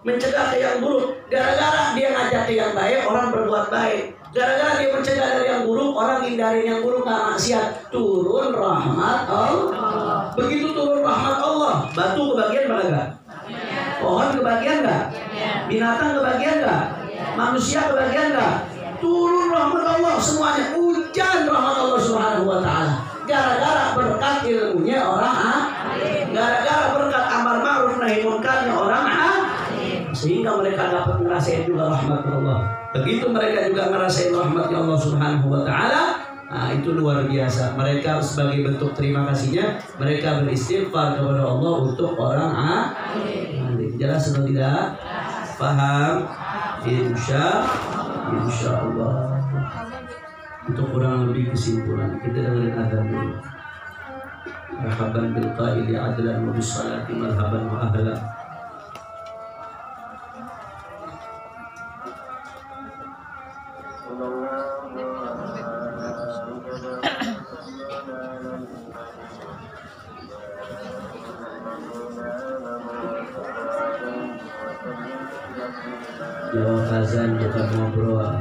mencegah ke yang buruk. Gara-gara dia ngajak ke yang baik, orang berbuat baik. Gara-gara dia mencegah dari yang buruk, orang hindarin yang buruk, nggak maksiat. Turun rahmat Allah. Begitu turun rahmat Allah, batu kebagian enggak? Pohon kebagian enggak? Binatang kebagian enggak? Manusia kebagian enggak? Turun rahmat Allah semuanya. Hujan rahmat Allah Subhanahu wa taala. Gara-gara berkat ilmunya orang alim. Gara-gara berkat amar ma'ruf nahi munkarnya orang alim. Sehingga mereka dapat ngerasain juga rahmat Allah. Begitu mereka juga ngerasain rahmatnya Allah Subhanahu wa taala. Nah, itu luar biasa. Mereka sebagai bentuk terima kasihnya, mereka beristighfar kepada Allah untuk orang alim. Jelas atau tidak? Paham? Insya Allah. Untuk kurang lebih kesimpulan kita dengerin azan dulu. Marhaban bil qaili adlan wa bis salati marhaban wa ahlan. Jawab azan bukan ngobrol.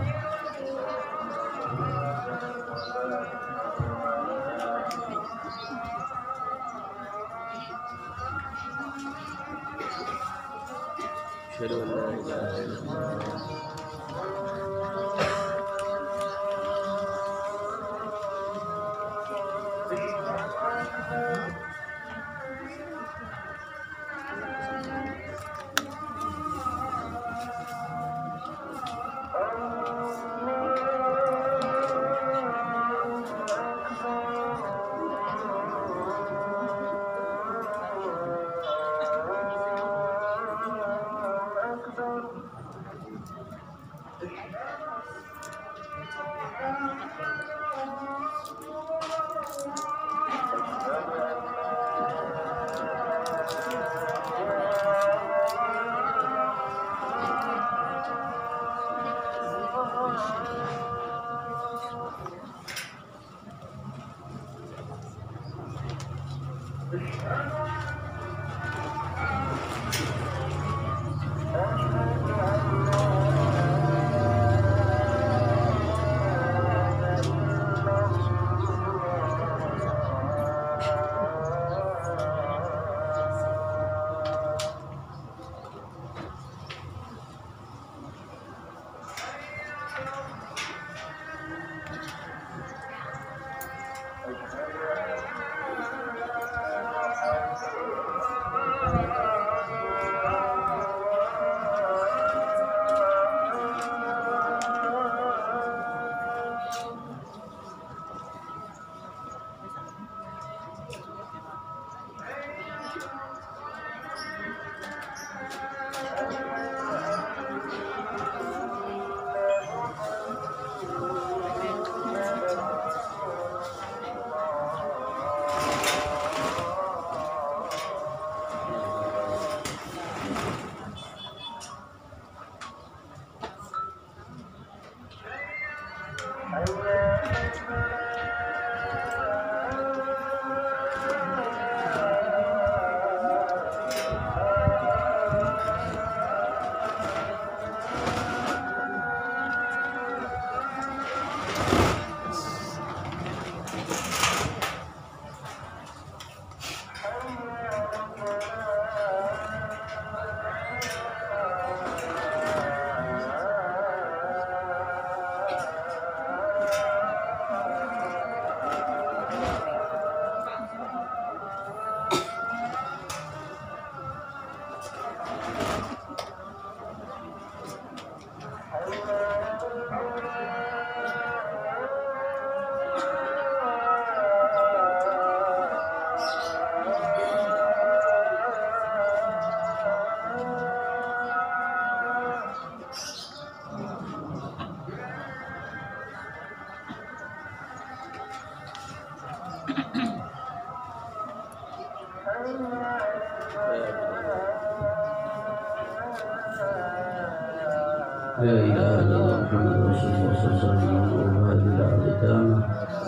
لا إله إلا الله محمد رسول الله صلى الله عليه وسلم وهذه الدعوة التامة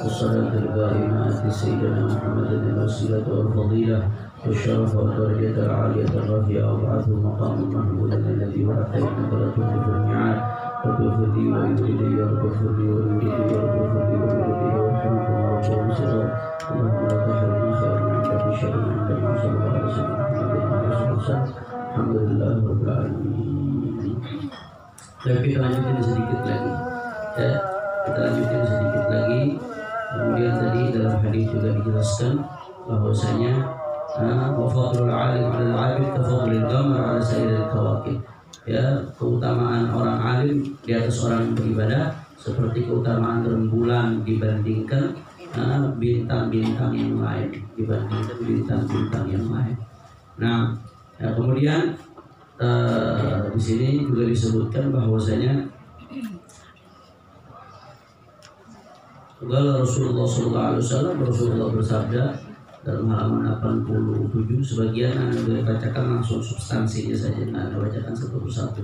والصلاة القائمة آت سيدنا محمد الوسيلة والفضيلة والشرف والدرجة العالية الرفيعة وابعثه مقام محمود الذي وعدته إنك لا تخلف الميعاد واغفر لي ويريد لي واغفر لي ويريد لي واغفر لي ويريد لي وارحمكم وربكم صغار اللهم لا تحرمني خير من عندك شر من عندك صلى الله عليه وسلم الحمد لله رب العالمين. Tapi kita lanjutin sedikit lagi, ya. Kita lanjutin sedikit lagi. Kemudian tadi dalam hadis juga dijelaskan bahwasanya wafadlul alim 'ala al-'abid kafadlil qamar 'ala sairil kawakib. Ya, keutamaan orang alim di atas orang yang beribadah seperti keutamaan rembulan dibandingkan bintang-bintang yang lain, dibandingkan bintang-bintang yang lain. Nah, ya, kemudian di sini juga disebutkan bahwasanya kalau Rasulullah SAW bersabda dalam halaman 87, sebagian Anda bacakan langsung substansinya saja, Anda bacakan satu persatu.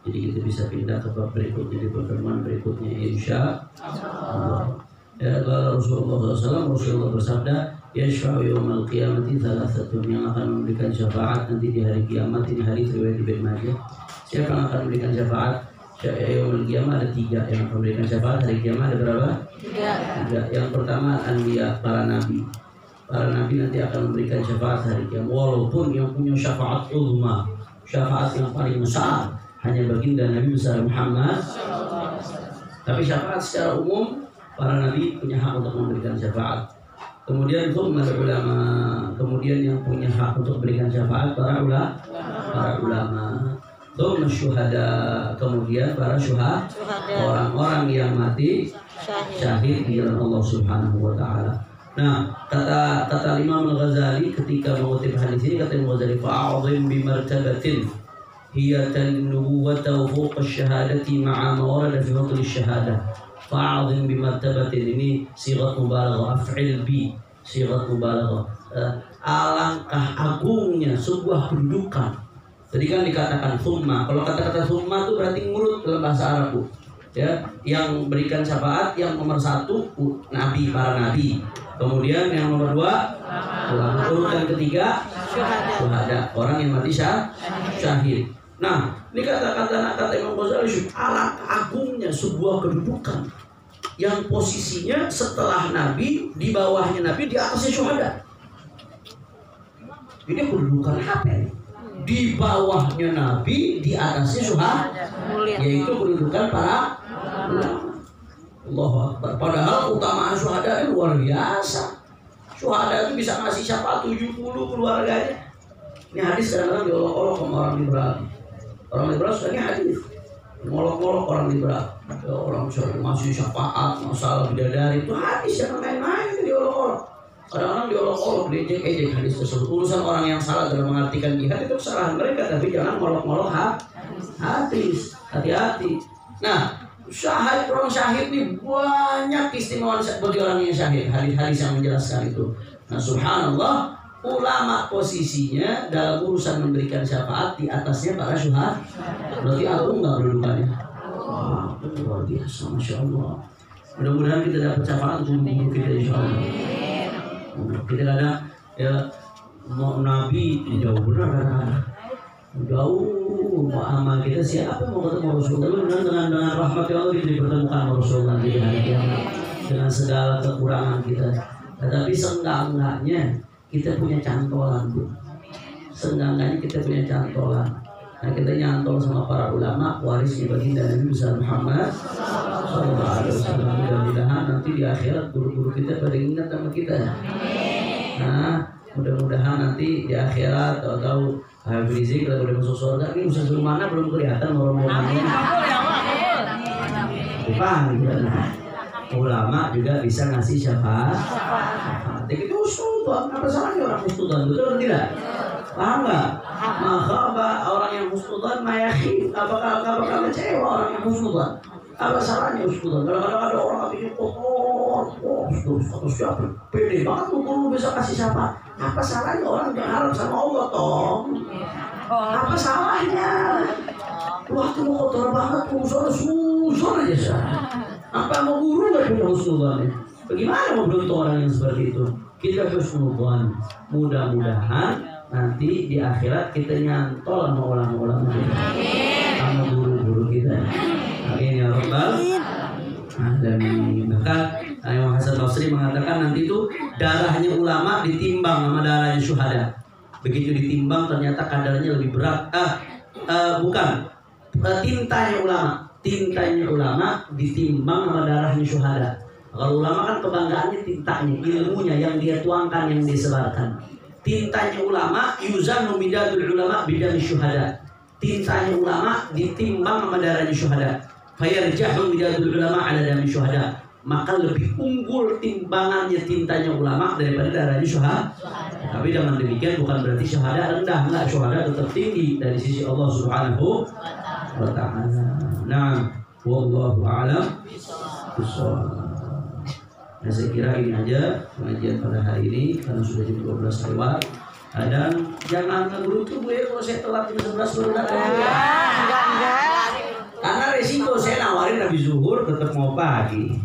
Jadi kita bisa pindah ke bab berikutnya di pertemuan berikutnya insya Allah. Ya, kalau Rasulullah SAW bersabda, yashfa'u yawmal qiyamati thalathatun, yang akan memberikan syafaat nanti di hari kiamat. Ini hari riwayat Ibnu Majah. Siapa yang akan memberikan syafaat? Yawmal qiyamah ada 3 yang akan memberikan syafaat hari kiamat. Ada berapa? 3. Yang pertama anbiya, para nabi. Para nabi nanti akan memberikan syafaat hari kiamat. Walaupun yang punya syafaat uzma, syafaat yang paling besar, hanya baginda Nabi besar Muhammad. Tapi syafaat secara umum para nabi punya hak untuk memberikan syafaat. Kemudian ulama, kemudian yang punya hak untuk memberikan syafaat para ulama. Syuhada, kemudian para syuhada, orang-orang yang mati syahid di jalan Allah Subhanahu wa taala. Nah, kata Imam Al-Ghazali ketika mengutip hadis ini, kata Imam Al-Ghazali, fa'adhim bi martabatin hiya tan-nubuwwata wa fawqa asy-syahadati ma'a ma warada fi fadli asy-syahadah. Fa'adhim bi martabatin, ini sighat mubalaghah, af'il bi, sighat mubalaghah. Alangkah agungnya sebuah kedudukan. Tadi kan dikatakan thumma. Kalau kata-kata thumma itu berarti ngurut dalam bahasa Arab, ya. Yang berikan syafaat yang nomor 1 nabi, para nabi. Kemudian yang nomor 2 ulama. Urutan ketiga syuhada, orang yang mati syahid. Nah, ini kata Imam Ghazali, alangkah agungnya sebuah kedudukan yang posisinya setelah nabi, di bawahnya nabi, di atasnya syuhada. Ini kedudukan apa ini? Di bawahnya nabi, di atasnya syuhada, yaitu kedudukan para ulama. Allahu Akbar. Padahal keutamaan syuhada itu luar biasa. Syuhada itu bisa ngasih syafaat 70 keluarganya. Ini hadis kadang-kadang diolok-olok sama orang liberal. Orang liberal sukanya hadis, ngolok-ngolok orang liberal. Ya, orang ngasih syafaat, masalah bidadari itu hadis, yang main-main diolok-olok. Kadang-kadang diolok-olok, diejek-ejek hadis tersebut. Urusan orang yang salah dalam mengartikan jihad itu kesalahan mereka, tapi jangan ngolok-ngolok hadis. Hati-hati. Nah, orang syahid ini banyak keistimewaan bagi orang yang syahid. Hadis-hadis yang menjelaskan itu. Nah, subhanallah, ulama posisinya dalam urusan memberikan syafaat di atasnya para syuhada. Berarti agung nggak kedudukannya? Wah, luar biasa, masya Allah. Mudah-mudahan kita dapat syafaat untuk umur kita, insya Allah. Kita ada ya mau nabi jauh benar kan? Jauh amal kita, siapa mau ketemu Rasulullah dengan rahmat Allah kita dipertemukan Rasulullah di hari kiamat. dengan segala kekurangan kita. Tetapi seenggak-enggaknya kita punya cantolan, Bu. Seenggak-enggaknya kita punya cantolan. Nah, kita nyantol sama para ulama warisnya baginda Nabi besar Muhammad SAW. Mudah-mudahan nanti di akhirat guru-guru kita pada ingat sama kita. Nah, mudah-mudahan nanti di akhirat tahu-tahu Habib Rizik kalau udah masuk surga, ini Ustaz mana belum kelihatan orang-orangnya. Dipanggil. Ulama juga bisa ngasih syafaat. Jadi itu husnudzon, apa salahnya orang husnudzon, betul atau tidak? Paham nggak? Maka orang yang husnudzon mayakin, apakah kecewa orang yang husnudzon? Apa salahnya husnudzon? Kadang-kadang ada orang habisnya kotor, status siapa? Pede banget lu bisa kasih syafaat. Apa salahnya orang berharap sama Allah toh? Apa salahnya? Wah tuh kotor banget, susah aja sah. Apa mau guru nggak punya husnudzon? Bagaimana mau beruntung orang yang seperti itu? Kita husnudzon. Mudah-mudahan nanti di akhirat kita nyantol sama ulama-ulama kita, sama guru-guru kita. Amin ya rabbal alamin. Maka Imam Hasan Basri mengatakan nanti itu darahnya ulama ditimbang sama darahnya syuhada. Begitu ditimbang ternyata kadarnya lebih berat. Tintanya ulama ditimbang sama darahnya syuhada. Kalau ulama kan kebanggaannya tintanya, ilmunya yang dia tuangkan, yang dia sebarkan. Tintanya ulama yuzanu midadul ulama bidami syuhada. Tintanya ulama ditimbang sama darahnya syuhada. Fayarjahu midadul ulama ala dami syuhada. Maka lebih unggul timbangannya tintanya ulama daripada darahnya syuhada. Tapi dengan demikian bukan berarti syuhada rendah, enggak, syuhada tetap tinggi dari sisi Allah Subhanahu wa ta'ala. Nah, wallahu a'lam bishawab. Nah, saya kira ini aja pengajian pada hari ini karena sudah jam 12 lewat. Dan jangan ngegerutu gue kalau saya telat jam 11 baru datang. Enggak. Karena resiko saya nawarin habis zuhur tetap mau pagi.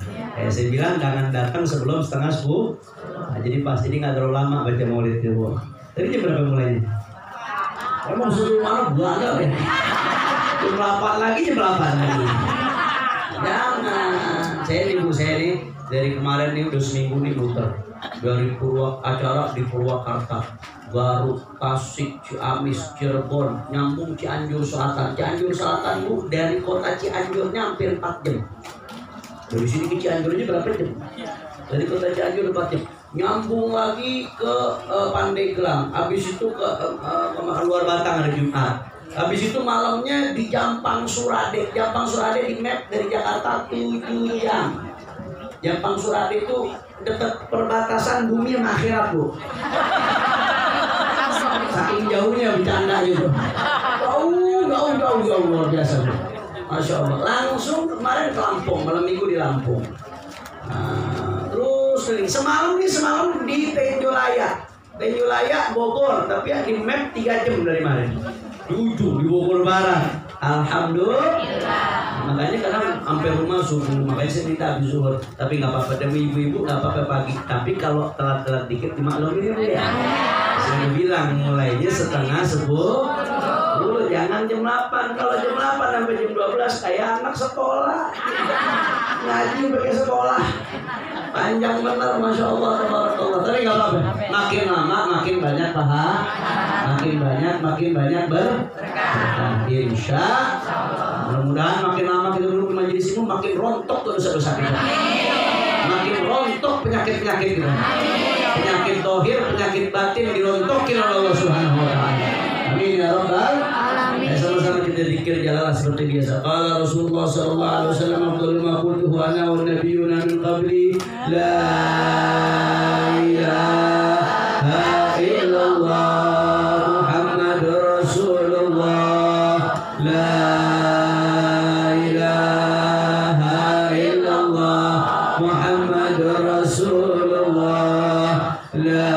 Saya bilang jangan datang sebelum 9:30. Nah, jadi pasti ini nggak terlalu lama baca maulid ya, Bu. Tadi jam berapa mulainya? Emang suruh mana bulan ya? Jam 8 lagi, jam 8 lagi. Jangan. Saya nih dari kemarin nih udah seminggu nih muter dari acara di Purwakarta, Garut, Tasik, Ciamis, Cirebon, nyambung Cianjur Selatan. Cianjur Selatan Bu, dari kota Cianjurnya hampir 4 jam. Dari sini ke Cianjurnya berapa jam? Dari kota Cianjur 4 jam. Nyambung lagi ke Pandeglang, habis itu ke luar Batang hari Jumat. Habis itu malamnya di Jampang Surade. Jampang Surade di map dari Jakarta 7 jam. Jampang Surade itu dekat perbatasan bumi sama akhirat, Bu. Saking jauhnya bercanda gitu. Jauh luar biasa, Bu. Masya Allah. Langsung kemarin ke Lampung, malam minggu di Lampung. Nah, terus semalam di Penjolaya Bogor, tapi ya di map 3 jam dari kemarin. 7 di Bogor Barat. Alhamdulillah. Makanya kadang sampai rumah subuh, makanya saya minta habis zuhur. Tapi nggak apa-apa, demi ibu-ibu nggak apa-apa pagi. Tapi kalau telat-telat dikit dimaklumin ya. Saya bilang mulainya 9:30. Jangan jam 8. Kalau jam 8 sampai jam 12 kayak anak sekolah. Ngaji pakai sekolah. Panjang benar, Masya Allah, tabarakallah. Tapi nggak apa-apa. Makin lama makin banyak pahala. Makin banyak berkah. Insya Allah. Mudah-mudahan makin lama kita duduk di majelis ini makin rontok tuh dosa-dosa kita. Makin rontok penyakit-penyakit kita. Penyakit tohir, penyakit batin dirontokin oleh Allah Subhanahu wa ta'ala. Amin ya rabbal alamin. Sama-sama kita zikir jalalah seperti biasa. Qala Rasulullah sallallahu alaihi wasallam, "Afdhalu ma qultuhu ana wan nabiyyuna min qabli la ilaha illallah Muhammadur Rasulullah la ilaha illallah Muhammadur Rasulullah la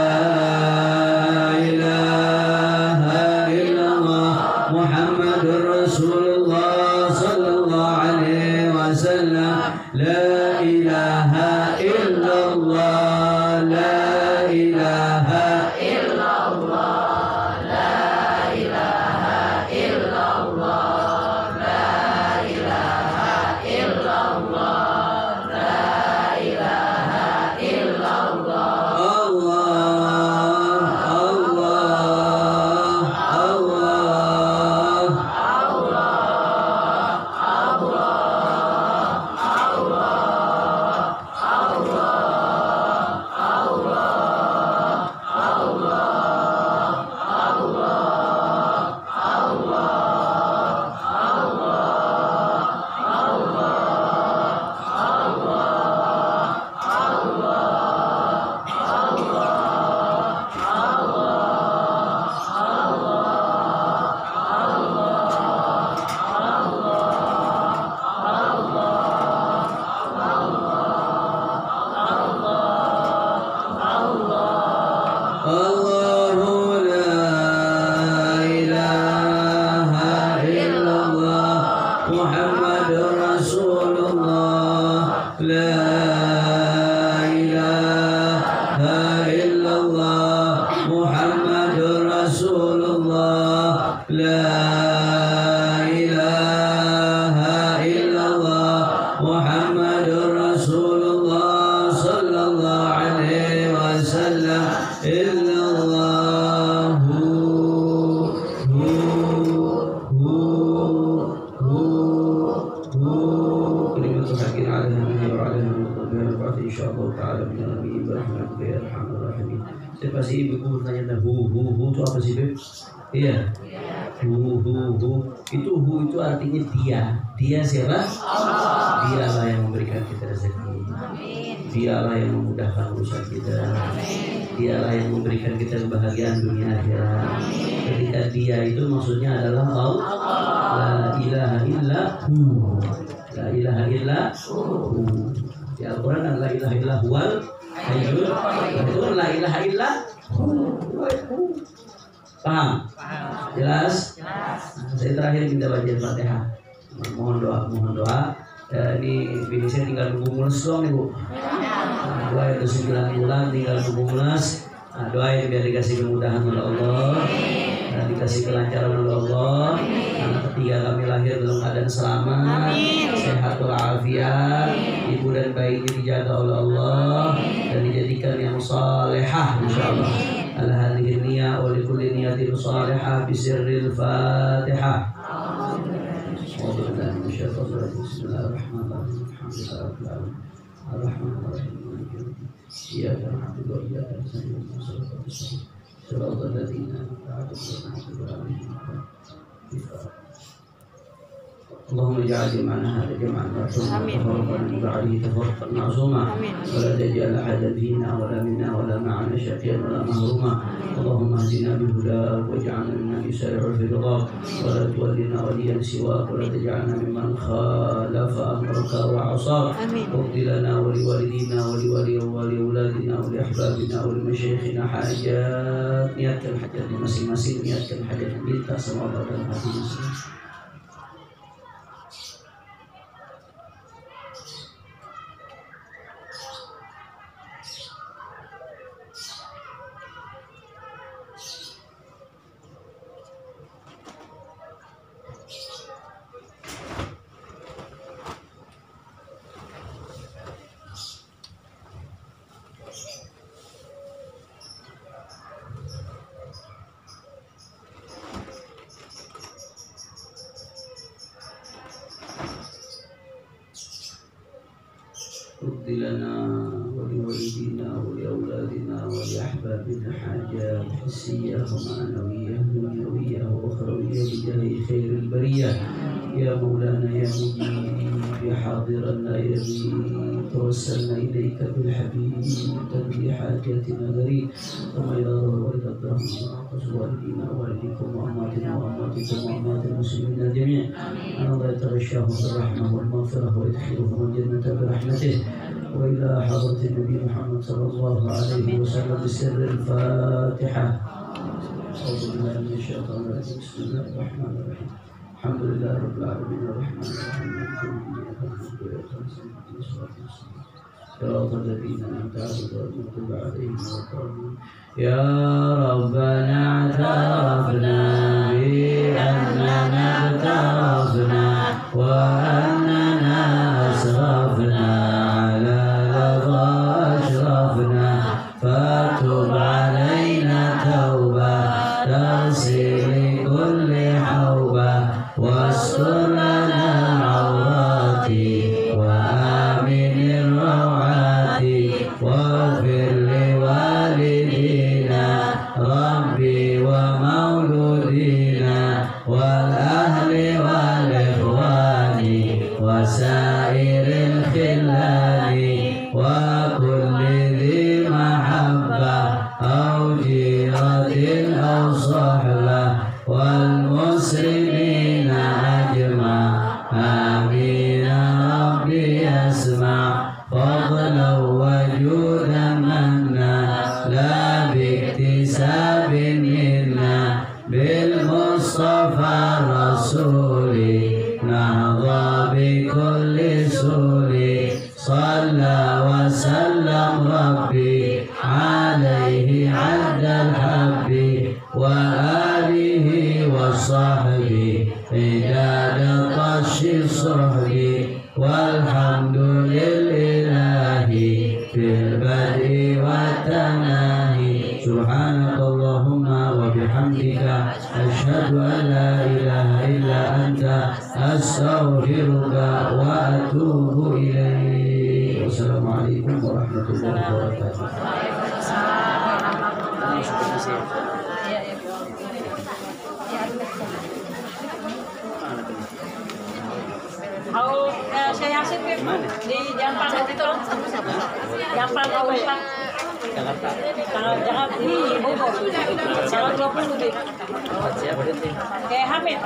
Rasulullah sallallahu alaihi wasallam la ilaha illallah la ilaha illallah la ilaha illallah la ilaha illallah la ilaha Saya pasti ibu bertanya, hu itu apa sih Beb? Iya. Hu itu artinya dia siapa? Dialah yang memberikan kita rezeki, dialah yang memudahkan urusan kita, dialah yang memberikan kita kebahagiaan dunia akhirat. Ketika dia itu maksudnya adalah Allah, la ilaha illa hu, la ilaha illa hu. Di Al-Quran kan la ilaha illa huwal hayyul qayyum, la ilaha illa hu. Paham? Jelas? Saya terakhir minta bacaan Fatihah. Mohon doa. Ini bini saya tinggal nunggu mulus doang nih Bu. Doa itu 9 bulan tinggal nunggu mulus. Doain biar dikasih kemudahan oleh Allah, dan dikasih kelancaran oleh Allah. Anak ketiga kami lahir dalam keadaan selamat, sehat walafiat, ibu dan bayinya dijaga oleh Allah dan dijadikan yang salehah insyaallah. Ala hadhihi niyyah wa likulli niyatin salihah bi sirril Fatihah. Bismillahirrahmanirrahim. Alhamdulillahirabbil alamin. Iyyaka na'budu wa iyyaka nasta'in. Shiratal ladzina an'amta 'alaihim. اللهم اجعل جمعنا هذا جمعا مرحوما وتفرقا من بعده تفرقا معصوما ولا تجعل احدا فينا ولا منا ولا معنا شقيا ولا محروما. اللهم اهدنا بهداك واجعلنا ممن يسارع في رضاك ولا تولنا وليا سواك ولا تجعلنا ممن خالف امرك وعصاك. واقض لنا ولوالدينا ولأولادنا ولأحبابنا ولمشايخنا حاجات. Niatkan hajatnya masing-masing, niatkan hajat minta sama Allah dan hati muslim. اقض لنا ولوالدينا ولأولادنا ولأحبابنا حاجات حسية ومعنوية دنيوية وأخروية بجاه خير البرية. يا مولانا يا مجيب يا حاضرا لا يغيب توسلنا إليك بالحبيب تقضي حاجاتنا غريب. ثم إلى رضوانك اللهم واغفر والدينا ووالديكم وأمواتنا وأمواتكم وأموات المسلمين جميعا. أن الله يتغشاهم بالرحمة والمغفرة ويدخلهم الجنة برحمته. وإلى حضرة النبي محمد صلى الله عليه وسلم بسر الفاتحة. أعوذ بالله من الشيطان الرجيم. بسم الله الرحمن الرحيم. الحمد لله رب العالمين الرحمن الرحيم مالك يوم الدين إياك نعبد وإياك نستعين صراط الذين أنعمت عليهم غير المغضوب عليهم ولا الضالين. يا ربنا اعترفنا بأننا اغترفنا وأننا أسرفنا على لظى أشرفنا فتب علينا توبة تغسل كل حوبة واستر لنا العورات وآمن الروعات واغفر لوالدينا ربي ومولودينا والأهل والإخوان وسائر الخلان وكل ذي محبة أو جيرة أو صحبة والمسلمين أجمع. آمين ربي اسمع فضلا وجودا منا لا باكتساب منا بالمصطفى الرسول نهضى بكل سول. صلى وسلم ربي عليه عد الحب وآله وصحبه عداد طش الصحب. والحمد لله في البدء والتناهي. سبحانك اللهم وبحمدك أشهد أن لا إله إلا أنت أستغفرك وأتوب إليك. والسلام عليكم ورحمة الله وبركاته. kasih. Kalau saya Yasin di Jampang itu Jampang Jakarta. Tanggal Jakarta di Bogor. Tanggal 20 deh. Siapa itu? Kayak Hamid.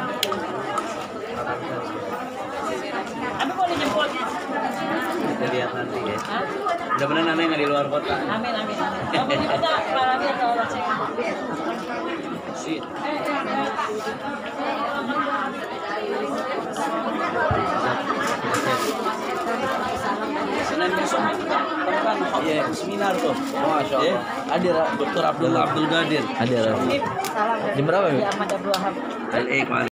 Hamid mau dijemput. Kita lihat nanti ya. Mudah-mudahan nanti nggak di luar kota. Amin. Kamu kita para dia kalau saya. Sih. Senin besok kan ya seminar tuh. Masya Allah. Hadir Dr. Abdul Qadir. Hadir. Salam. Jam berapa ya? Ahmad Abdul Wahab.